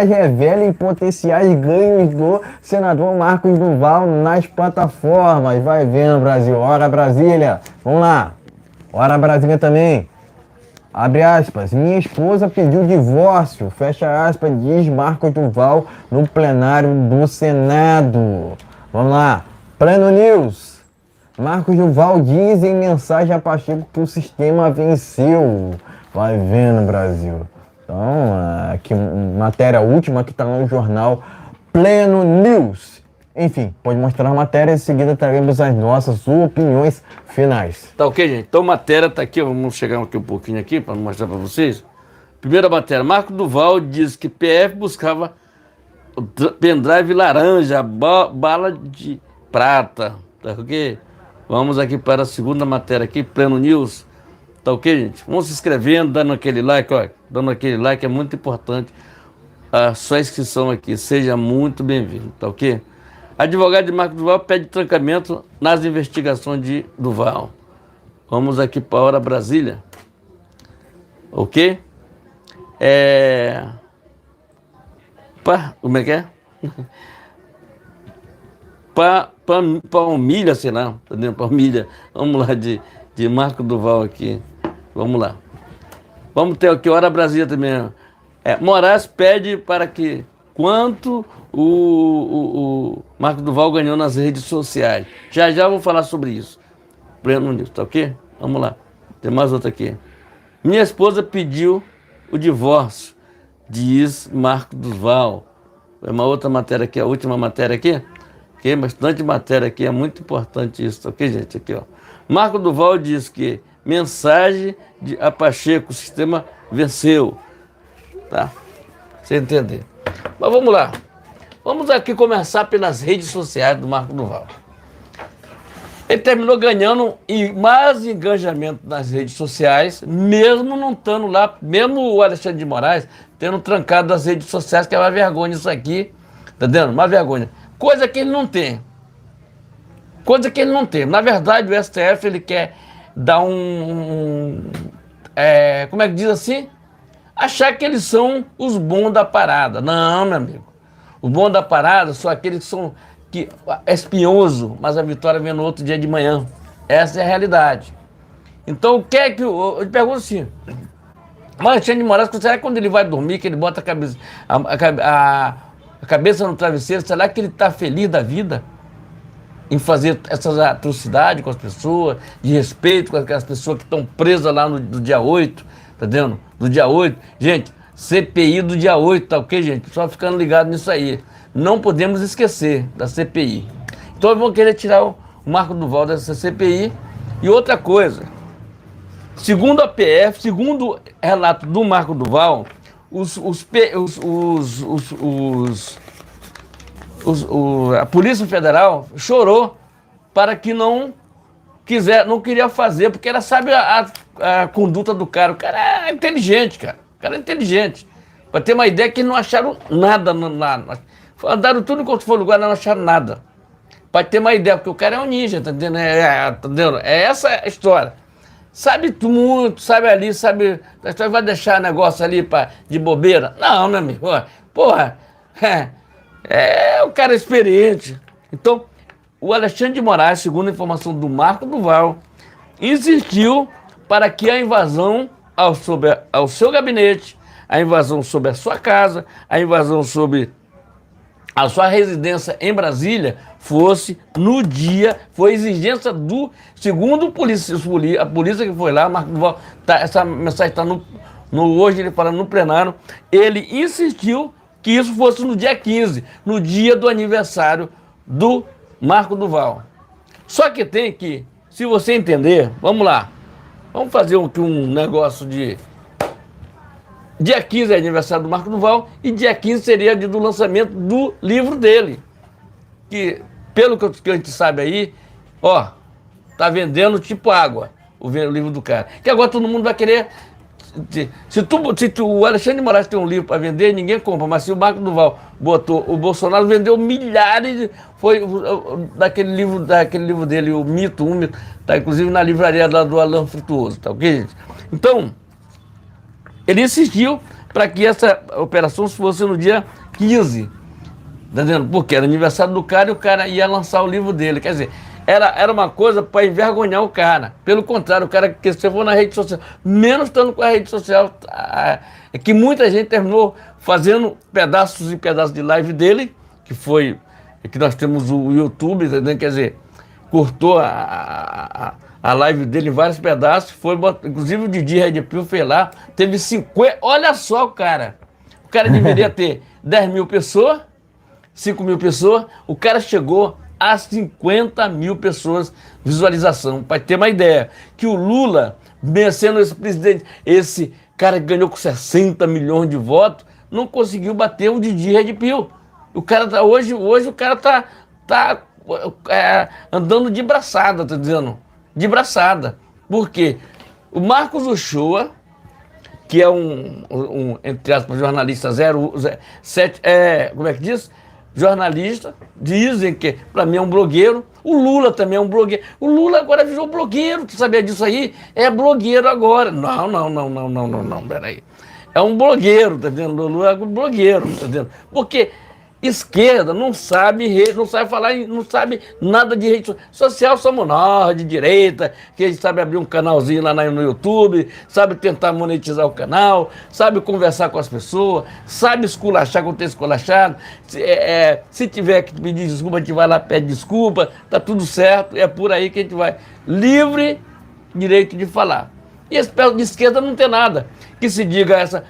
revelem potenciais ganhos do senador Marcos Duval nas plataformas. Vai vendo, Brasil. Hora Brasília. Vamos lá. Hora Brasília também. Abre aspas. Minha esposa pediu divórcio. Fecha aspas. Diz Marcos Duval no plenário do Senado. Vamos lá. Pleno News. Marcos Duval diz em mensagem a Pacheco que o sistema venceu. Vai vendo, Brasil. Então, aqui matéria última que está no jornal Pleno News. Enfim, pode mostrar a matéria e em seguida teremos as nossas opiniões finais. Tá ok, gente? Então a matéria tá aqui, vamos chegar aqui um pouquinho aqui para mostrar para vocês. Primeira matéria, Marcos Duval diz que PF buscava pendrive laranja, bala de prata. Tá ok? Vamos aqui para a segunda matéria aqui, Pleno News. Tá ok, gente? Vamos se inscrevendo, dando aquele like, ó. Dando aquele like é muito importante. A sua inscrição aqui, seja muito bem-vindo, tá ok? Advogado de Marcos Duval pede trancamento nas investigações de Duval. Vamos aqui para a Hora Brasília. Ok? Como é que é? Palmilha, sei lá, entendeu? Palmilha. Vamos lá, de Marcos Duval aqui. Vamos lá. Vamos ter aqui Hora Brasília também. Moraes pede para que quanto o Marcos Duval ganhou nas redes sociais. Já vou falar sobre isso. Pleno News, tá ok? Vamos lá. Tem mais outra aqui. Minha esposa pediu o divórcio, diz Marcos Duval. É uma outra matéria aqui, a última matéria aqui. Ok? Bastante matéria aqui, é muito importante isso, ok, gente? Aqui, ó. Marcos Duval diz que mensagem a Pacheco, o sistema venceu. Tá? Você entender. Mas vamos lá. Vamos aqui começar pelas redes sociais do Marcos Duval. Ele terminou ganhando mais engajamento nas redes sociais, mesmo não estando lá, mesmo o Alexandre de Moraes tendo trancado das redes sociais, que é uma vergonha isso aqui, tá entendendo? Uma vergonha. Coisa que ele não tem. Na verdade, o STF, ele quer dar como é que diz assim? Achar que eles são os bons da parada. Não, meu amigo. Os bons da parada são aqueles que são espinhoso, mas a vitória vem no outro dia de manhã. Essa é a realidade. Então, o que é que... Eu te pergunto assim, o Alexandre de Moraes, será que quando ele vai dormir, que ele bota a cabeça... a cabeça no travesseiro, será que ele está feliz da vida em fazer essas atrocidades com as pessoas, de respeito com aquelas pessoas que estão presas lá no dia 8, tá vendo? Do dia 8. Gente, CPI do dia 8, tá ok, gente? Só ficando ligado nisso aí. Não podemos esquecer da CPI. Então vão querer tirar o Marco Duval dessa CPI. E outra coisa, segundo a PF, segundo o relato do Marco Duval, a Polícia Federal chorou para que não queria fazer, porque ela sabe a conduta do cara. O cara é inteligente, cara. O cara é inteligente. Para ter uma ideia que não acharam nada lá. Andaram tudo enquanto for lugar, não acharam nada. Para ter uma ideia, porque o cara é um ninja, tá entendendo? Tá entendendo? É essa a história. Sabe muito, sabe ali, sabe... Vai deixar negócio ali de bobeira? Não, meu amigo. Porra, o cara é experiente. Então, o Alexandre de Moraes, segundo a informação do Marco Duval, insistiu para que a invasão ao seu gabinete, a invasão sobre a sua casa, a invasão sobre a sua residência em Brasília fosse no dia, foi exigência do, segundo a polícia que foi lá, Marco Duval, essa mensagem está hoje ele falando no plenário, ele insistiu que isso fosse no dia 15, no dia do aniversário do Marco Duval. Só que tem que, se você entender, vamos lá, vamos fazer um negócio de... Dia 15 é aniversário do Marco Duval e dia 15 seria dia do lançamento do livro dele. Que, pelo que a gente sabe aí, tá vendendo tipo água o livro do cara. Que agora todo mundo vai querer... Se o Alexandre de Moraes tem um livro para vender, ninguém compra. Mas se o Marco Duval botou, o Bolsonaro vendeu milhares, foi daquele livro dele, o Mito, tá inclusive na livraria lá do Alan Frutuoso, tá ok, gente? Então, ele insistiu para que essa operação fosse no dia 15, tá vendo? Porque era aniversário do cara e o cara ia lançar o livro dele. Quer dizer, era uma coisa para envergonhar o cara. Pelo contrário, o cara que se for na rede social, menos estando com a rede social, é que muita gente terminou fazendo pedaços e pedaços de live dele, que nós temos o YouTube, tá, quer dizer, cortou a live dele em vários pedaços, inclusive o Didi Red Pill fez lá, teve 50, olha só o cara deveria ter 10 mil pessoas, 5 mil pessoas, o cara chegou a 50 mil pessoas visualização, para ter uma ideia, que o Lula, sendo esse presidente, esse cara que ganhou com 60 milhões de votos, não conseguiu bater o Didi Red Pill. O cara hoje o cara tá andando de braçada, tá dizendo? De braçada. Por quê? O Marcos Uchoa, que é entre aspas, jornalista 07, como é que diz? Jornalista, dizem que para mim é um blogueiro. O Lula também é um blogueiro. O Lula agora virou blogueiro, tu sabia disso aí? É blogueiro agora. Não, peraí. É um blogueiro, tá vendo? O Lula é um blogueiro, tá vendo? Porque esquerda não sabe falar, não sabe nada de rede social, somos nós, de direita, que a gente sabe abrir um canalzinho lá no YouTube, sabe tentar monetizar o canal, sabe conversar com as pessoas, sabe esculachar quando tem esculachado, se tiver que pedir desculpa, a gente vai lá, pede desculpa, tá tudo certo, é por aí que a gente vai. Livre direito de falar. E esse pé de esquerda não tem nada que se diga essa.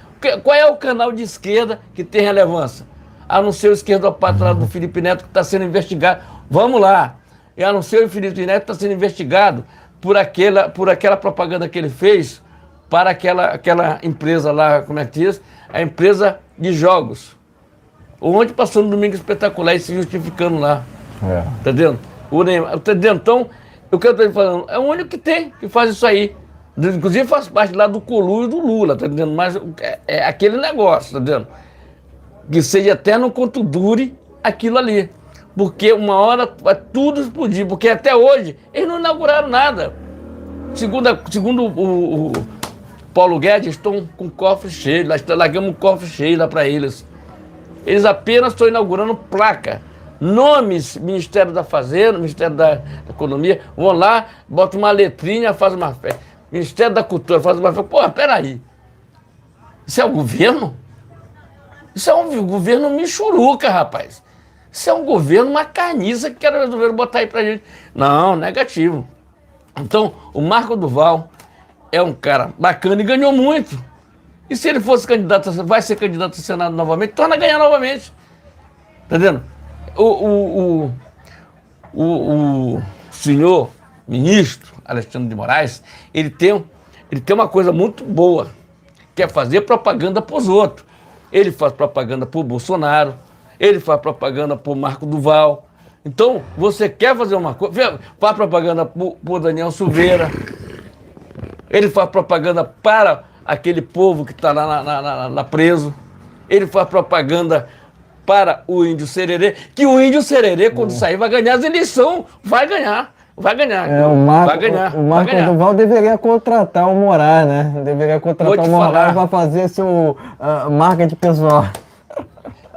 Qual é o canal de esquerda que tem relevância? A não ser o esquerdopata lá do Felipe Neto, que está sendo investigado. Vamos lá. E a não ser o Felipe Neto que está sendo investigado por aquela propaganda que ele fez para aquela empresa lá, como é que diz? A empresa de jogos. Onde passou no Domingo Espetacular e se justificando lá. Tá entendendo? Tá entendendo? Então, o que eu estou falando, é o único que faz isso aí. Inclusive faz parte lá do conluio do Lula, tá entendendo? Mas é aquele negócio, tá entendendo? Que seja eterno quanto dure aquilo ali. Porque uma hora vai tudo explodir. Porque até hoje eles não inauguraram nada. Segundo o Paulo Guedes, estão com cofre cheio. Nós largamos um cofre cheio lá para eles. Eles apenas estão inaugurando placa. Nomes, Ministério da Fazenda, Ministério da Economia, vão lá, botam uma letrinha, fazem uma festa. Ministério da Cultura faz uma festa. Porra, peraí. Isso é o governo? Isso é um governo michuruca, rapaz. Isso é um governo, uma carniça que quer resolver botar aí pra gente. Não, negativo. Então, o Marco Duval é um cara bacana e ganhou muito. E se ele fosse candidato, vai ser candidato ao Senado novamente, torna a ganhar novamente. Tá entendendo? O senhor ministro Alexandre de Moraes, ele tem uma coisa muito boa, que é fazer propaganda para os outros. Ele faz propaganda para o Bolsonaro, ele faz propaganda para o Marco Duval. Então, você quer fazer uma coisa, faz propaganda para o Daniel Silveira, ele faz propaganda para aquele povo que está lá preso, ele faz propaganda para o Índio Sererê, que o Índio Sererê, quando sair, vai ganhar as eleições, vai ganhar. Vai ganhar. Vai ganhar. O Marco Duval deveria contratar o Moraes, né? Deveria contratar o Moraes para fazer seu marketing pessoal.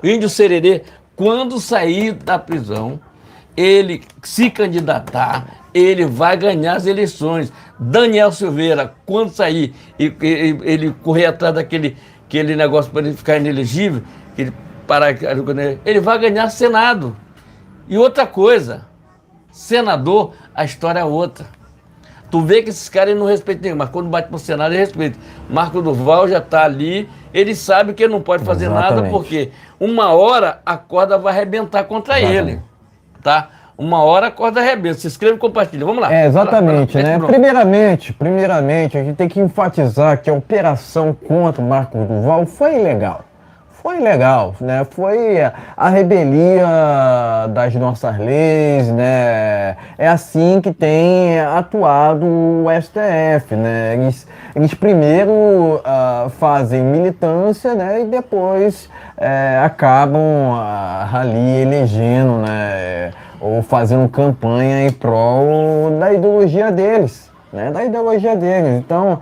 O Índio Sererê, quando sair da prisão, ele se candidatar, ele vai ganhar as eleições. Daniel Silveira, quando sair e ele correr atrás daquele negócio para ele ficar inelegível, ele vai ganhar Senado. E outra coisa, senador, a história é outra. Tu vê que esses caras não respeitam ninguém, mas quando bate pro Senado, ele respeita. Marco Duval já tá ali, ele sabe que ele não pode fazer nada, porque uma hora a corda vai arrebentar contra ele, tá? Uma hora a corda arrebenta. Se inscreve e compartilha. Vamos lá. Exatamente, né? Primeiramente, a gente tem que enfatizar que a operação contra o Marco Duval foi ilegal. Foi legal, né? Foi a rebelia das nossas leis, né? É assim que tem atuado o STF, né? Eles primeiro fazem militância, né? E depois acabam ali elegendo, né? Ou fazendo campanha em prol da ideologia deles. Da ideologia deles. Então,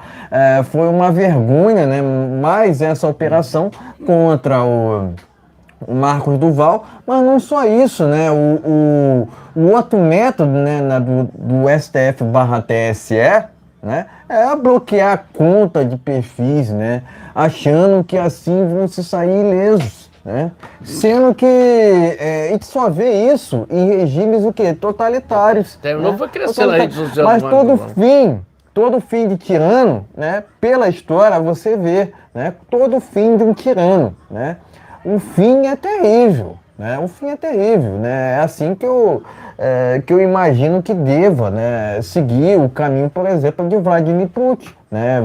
foi uma vergonha, né? Mais essa operação contra o Marcos Duval, mas não só isso, né? O outro método, né, do STF/TSE, né, é bloquear a conta de perfis, né? Achando que assim vão se sair ilesos. Né? Sendo que a gente só vê isso em regimes o quê? Totalitários. Não foi crescendo aí. Mas todo fim de tirano, né? Pela história você vê, né? Todo fim de um tirano, né? O fim é terrível, né? O fim é terrível, né? É assim que eu imagino que deva, né, seguir o caminho, por exemplo, de Vladimir Putin, né?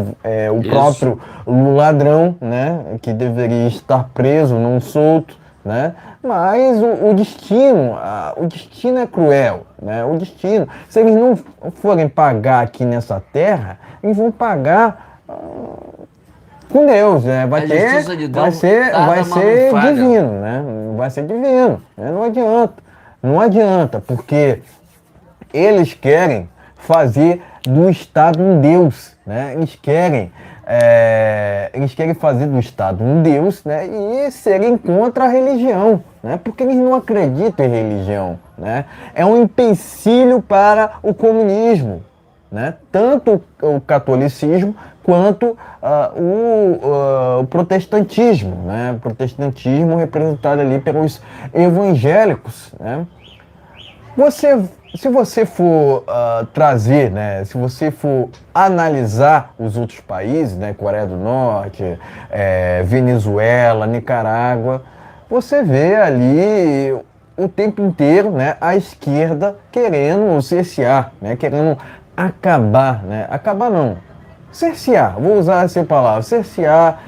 O próprio ladrão, né, que deveria estar preso, não solto, né? Mas o destino é cruel, né? O destino, se eles não forem pagar aqui nessa terra, eles vão pagar com Deus, né? Vai ser divino, né? Vai ser divino, né? Não adianta, porque eles querem fazer do Estado um Deus, né? Eles querem fazer do Estado um Deus, né? E serem contra a religião, né? Porque eles não acreditam em religião, né? É um empecilho para o comunismo, né? Tanto o catolicismo quanto o protestantismo, né? O protestantismo representado ali pelos evangélicos, né? Se você for trazer, né, se você for analisar os outros países, né, Coreia do Norte, Venezuela, Nicarágua, você vê ali o tempo inteiro, né, a esquerda querendo cercear, né, querendo acabar, né, acabar não, cercear, vou usar essa palavra, cercear,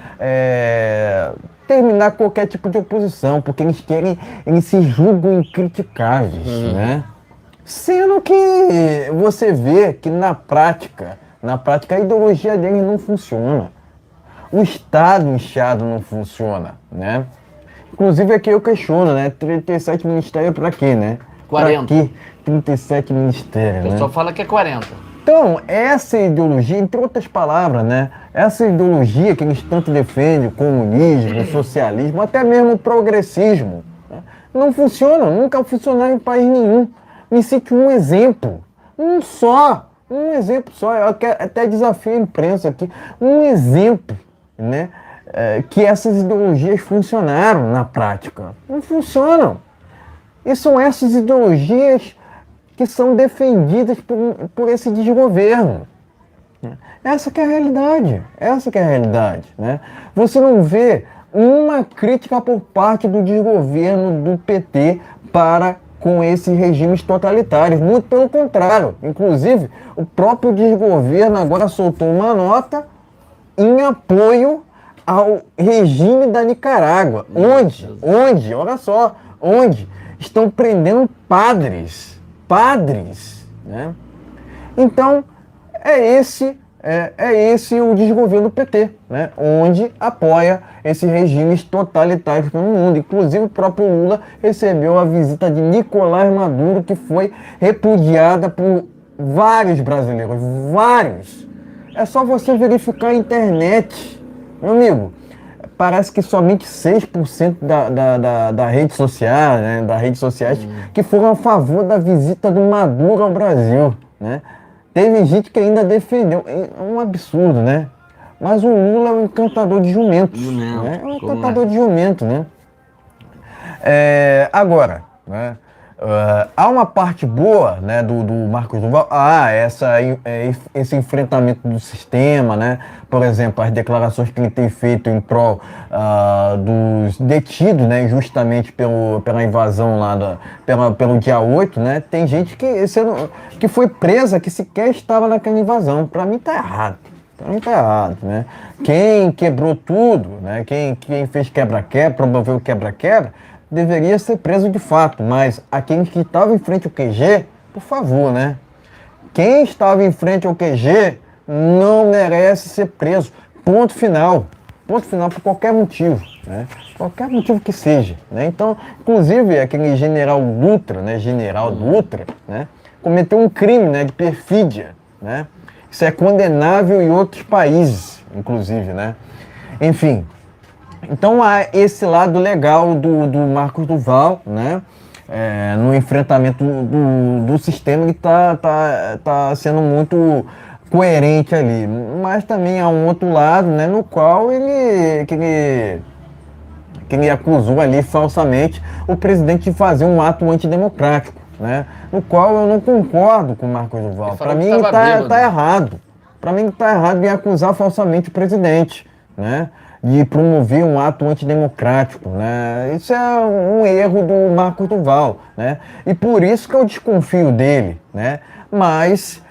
terminar qualquer tipo de oposição, porque eles se julgam incriticáveis, né? Sendo que você vê que na prática a ideologia deles não funciona. O Estado inchado não funciona, né? Inclusive aqui eu questiono, né? 37 ministérios para quê, né? 40. Pra quê? 37 ministérios, né? O pessoal fala que é 40. Então, essa ideologia, entre outras palavras, né? Essa ideologia que eles tanto defendem, o comunismo, o socialismo, até mesmo o progressismo, né? Não funciona, nunca funcionou em país nenhum. Me cite um exemplo, um exemplo só, eu até desafio a imprensa aqui, um exemplo, né, que essas ideologias funcionaram na prática. Não funcionam. E são essas ideologias que são defendidas por esse desgoverno. Essa que é a realidade. Essa que é a realidade, né? Você não vê uma crítica por parte do desgoverno do PT para com esses regimes totalitários. Muito pelo contrário. Inclusive, o próprio desgoverno agora soltou uma nota em apoio ao regime da Nicarágua. Onde, olha só, onde estão prendendo padres, né? Então, é esse o desgoverno do PT, né? Onde apoia esses regimes totalitários pelo mundo. Inclusive, o próprio Lula recebeu a visita de Nicolás Maduro, que foi repudiada por vários brasileiros, vários. É só você verificar a internet, meu amigo. Parece que somente 6% da rede social, né, das redes sociais, que foram a favor da visita do Maduro ao Brasil, né? Teve gente que ainda defendeu. É um absurdo, né? Mas o Lula é um encantador de jumentos. Né? É um encantador de jumento, né? Agora, né? Há uma parte boa, né, do Marcos Duval. Esse enfrentamento do sistema, né? Por exemplo, as declarações que ele tem feito em prol dos detidos, né, justamente pela invasão lá, pelo dia 8, né? Tem gente que foi presa que sequer estava naquela invasão. Para mim tá errado. Né? Quem quebrou tudo, né? Quem fez quebra-quebra, promoveu o quebra-quebra, deveria ser preso de fato, mas aquele que estava em frente ao QG, por favor, né? Quem estava em frente ao QG não merece ser preso. Ponto final. Ponto final por qualquer motivo, né? Qualquer motivo que seja, né? Então, inclusive, aquele general Dutra, né? Cometeu um crime, né, de perfídia, né? Isso é condenável em outros países, inclusive, né? Enfim. Então há esse lado legal do Marcos Duval, né? No enfrentamento do sistema, ele tá sendo muito coerente ali. Mas também há um outro lado, né, no qual ele acusou ali falsamente o presidente de fazer um ato antidemocrático, né? No qual eu não concordo com o Marcos Duval. Para mim ele tá errado. Para mim ele tá errado em acusar falsamente o presidente, né? De promover um ato antidemocrático, né? Isso é um erro do Marcos Duval, né? E por isso que eu desconfio dele, né? Mas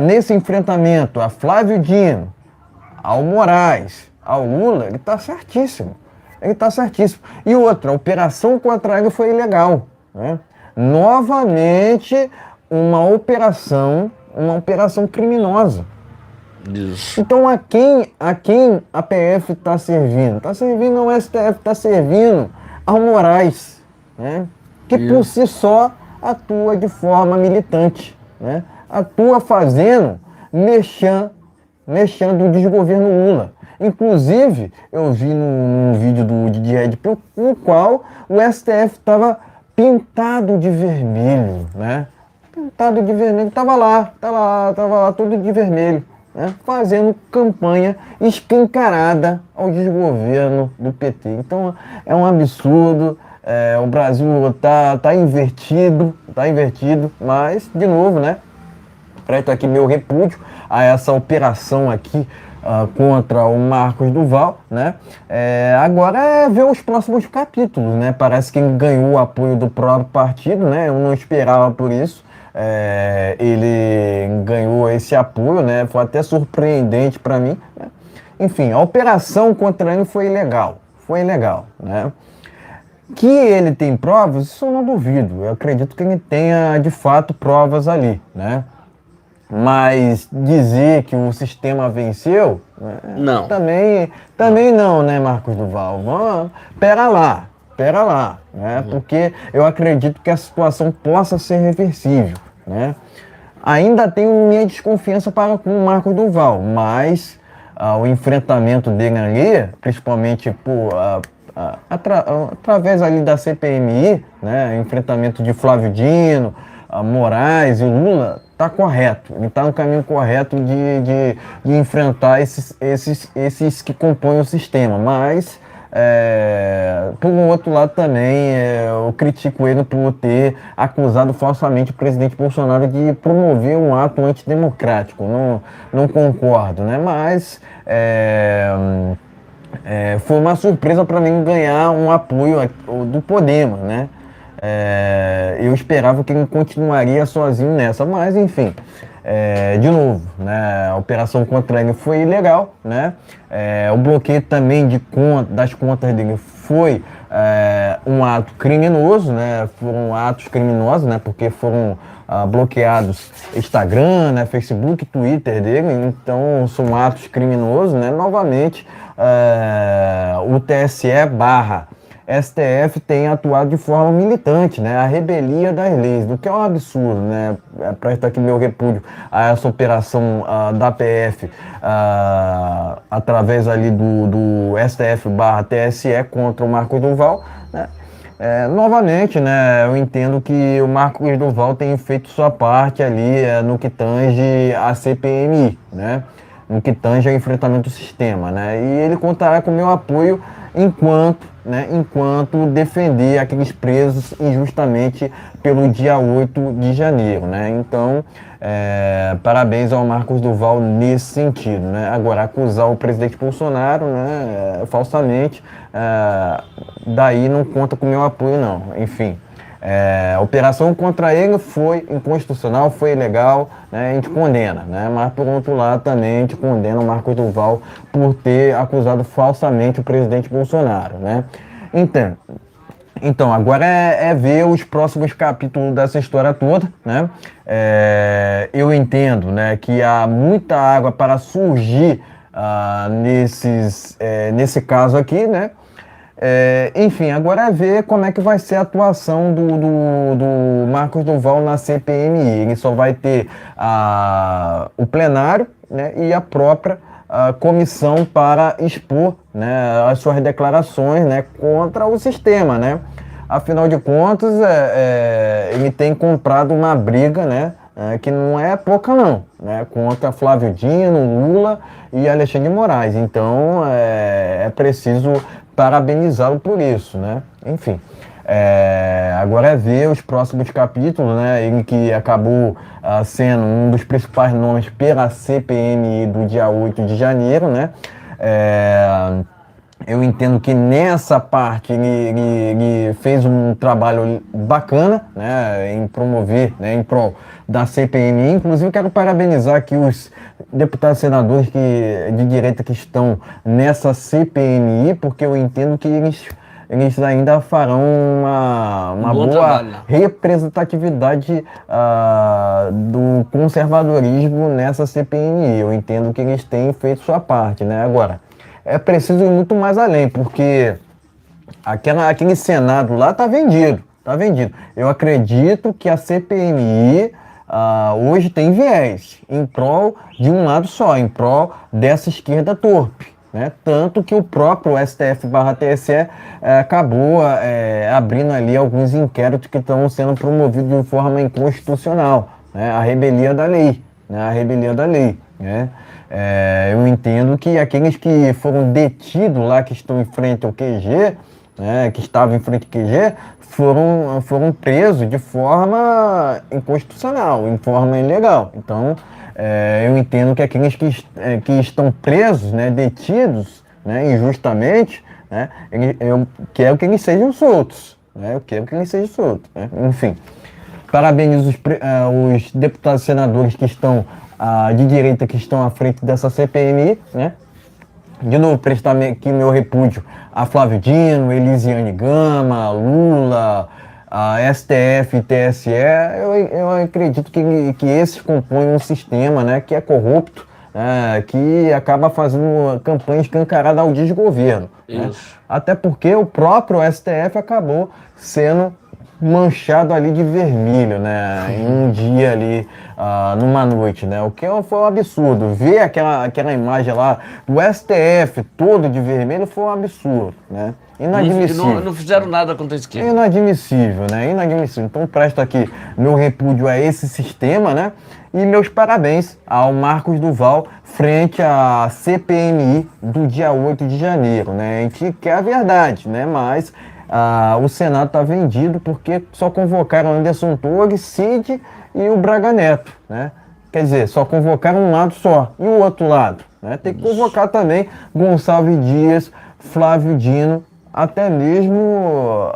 nesse enfrentamento a Flávio Dino, ao Moraes, ao Lula, ele está certíssimo. E outra, a operação contra ele foi ilegal, né? Novamente, uma operação criminosa. Isso. Então, a quem a PF está servindo? Está servindo ao STF, está servindo ao Moraes, né? Que por si só atua de forma militante, né? Atua fazendo mexendo o desgoverno Lula. Inclusive, eu vi num vídeo do Didi Ed, no qual o STF estava pintado de vermelho, né? Pintado de vermelho, tava lá todo de vermelho, né? Fazendo campanha escancarada ao desgoverno do PT. Então é um absurdo, o Brasil tá invertido, mas, de novo, né? Presto aqui meu repúdio a essa operação aqui contra o Marcos Duval, né? Agora é ver os próximos capítulos, né? Parece que ele ganhou o apoio do próprio partido, né? Eu não esperava por isso. Ele ganhou esse apoio, né? Foi até surpreendente para mim, né? Enfim, a operação contra ele foi ilegal, né? Que ele tem provas, isso eu não duvido. Eu acredito que ele tenha de fato provas ali, né? Mas dizer que o sistema venceu, não. Também não, né, Marcos Duval? Pera lá, né? Porque eu acredito que a situação possa ser reversível, né? Ainda tenho minha desconfiança para com o Marcos Duval, mas o enfrentamento dele ali, principalmente através ali da CPMI, né? Enfrentamento de Flávio Dino, Moraes e o Lula, está correto. Ele está no caminho correto de enfrentar esses que compõem o sistema. Mas, por um outro lado também, eu critico ele por ter acusado falsamente o presidente Bolsonaro de promover um ato antidemocrático. Não concordo, né? Mas foi uma surpresa para mim ganhar um apoio do Podemos, né? Eu esperava que ele continuaria sozinho nessa, mas enfim, de novo, né? A operação contra ele foi ilegal, né? O bloqueio também das contas dele foi um ato criminoso, né? Foram atos criminosos, né? Porque foram bloqueados Instagram, né? Facebook, Twitter dele, então são atos criminosos, né? Novamente, o TSE barra STF tem atuado de forma militante, né? A rebelia das leis, do que é um absurdo, né? Presta aqui meu repúdio a essa operação da PF através ali do STF barra TSE contra o Marcos Duval, né? Novamente, né? Eu entendo que o Marcos Duval tem feito sua parte ali no que tange a CPMI, né? No que tange ao enfrentamento do sistema, né? E ele contará com o meu apoio enquanto defender aqueles presos injustamente pelo dia 8 de janeiro, né? Então, parabéns ao Marcos Duval nesse sentido, né? Agora, acusar o presidente Bolsonaro, né, falsamente, daí não conta com o meu apoio, não. Enfim, a operação contra ele foi inconstitucional, foi ilegal, né? A gente condena, né? Mas por outro lado também a gente condena o Marcos Duval por ter acusado falsamente o presidente Bolsonaro, né? Então agora é ver os próximos capítulos dessa história toda, né? Eu entendo, né, que há muita água para surgir nesse caso aqui, né? Enfim, agora é ver como é que vai ser a atuação do Marcos Duval na CPMI. Ele só vai ter o plenário, né, e a própria comissão para expor, né, as suas declarações, né, contra o sistema, né? Afinal de contas, ele tem comprado uma briga, né, que não é pouca não, né, contra Flávio Dino, Lula e Alexandre de Moraes. Então, é preciso parabenizá-lo por isso, né? Enfim, agora é ver os próximos capítulos, né? Ele que acabou sendo um dos principais nomes pela CPMI do dia 8 de janeiro, né? Eu entendo que nessa parte ele fez um trabalho bacana, né, em promover, né, em prol da CPMI. Inclusive, quero parabenizar aqui os deputados e senadores de direita que estão nessa CPMI, porque eu entendo que eles ainda farão uma boa trabalho, representatividade do conservadorismo nessa CPMI. Eu entendo que eles têm feito sua parte, né? Agora, é preciso ir muito mais além, porque aquele Senado lá está vendido, tá vendido. Eu acredito que a CPMI hoje tem viés em prol de um lado só, em prol dessa esquerda torpe, né? Tanto que o próprio STF/TSE acabou abrindo ali alguns inquéritos que estão sendo promovidos de forma inconstitucional, né? A rebelia da lei, né? A rebelia da lei, né? Eu entendo que aqueles que foram detidos lá, que estão em frente ao QG, né, que estavam em frente ao QG, foram presos de forma inconstitucional, em forma ilegal. Então, eu entendo que aqueles que estão presos, né, detidos, né, injustamente, né, eu quero que eles sejam soltos. Né, eu quero que eles sejam soltos. Né, enfim, parabenizo os deputados e senadores que estão de direita, que estão à frente dessa CPMI, né? De novo, prestar aqui meu repúdio a Flávio Dino, Elisiane Gama, Lula, a STF e TSE. Eu acredito que esses compõem um sistema, né, que é corrupto, que acaba fazendo campanha escancarada ao desgoverno. Né? Até porque o próprio STF acabou sendo manchado ali de vermelho, né? Em um dia ali, numa noite, né? O que foi um absurdo. Ver aquela imagem lá do STF todo de vermelho foi um absurdo, né? Inadmissível. Não fizeram nada contra a esquerda. Inadmissível, né? Inadmissível. Então presto aqui meu repúdio a esse sistema, né? E meus parabéns ao Marcos Duval frente à CPMI do dia 8 de janeiro, né? A gente quer a verdade, né? Mas o Senado está vendido porque só convocaram Anderson Torres, Cid e o Braga Neto, né? Quer dizer, só convocaram um lado só. E o outro lado? Né? Tem que convocar também Gonçalves Dias, Flávio Dino, até mesmo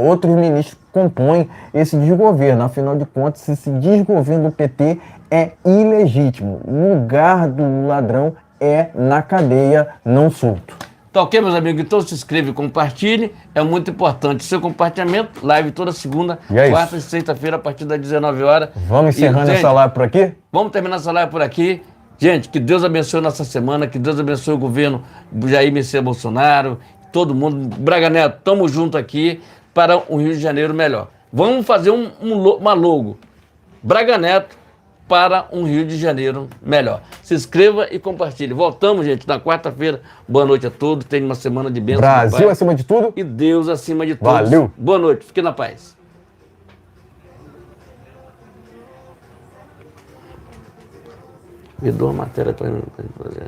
outros ministros compõem esse desgoverno. Afinal de contas, esse desgoverno do PT é ilegítimo. O lugar do ladrão é na cadeia, não solto. Tá ok, meus amigos? Então se inscreve e compartilhe. É muito importante seu compartilhamento. Live toda segunda, quarta e sexta-feira, a partir das 19 horas. Vamos encerrando essa live por aqui? Vamos terminar essa live por aqui. Gente, que Deus abençoe nossa semana, que Deus abençoe o governo Jair Messias Bolsonaro, todo mundo. Braga Neto, tamo junto aqui para um Rio de Janeiro melhor. Vamos fazer uma logo. Braga Neto para um Rio de Janeiro melhor. Se inscreva e compartilhe. Voltamos, gente, na quarta-feira. Boa noite a todos. Tenha uma semana de bênção. Brasil acima de tudo. E Deus acima de todos. Valeu. Boa noite. Fique na paz. Me dou uma matéria para fazer.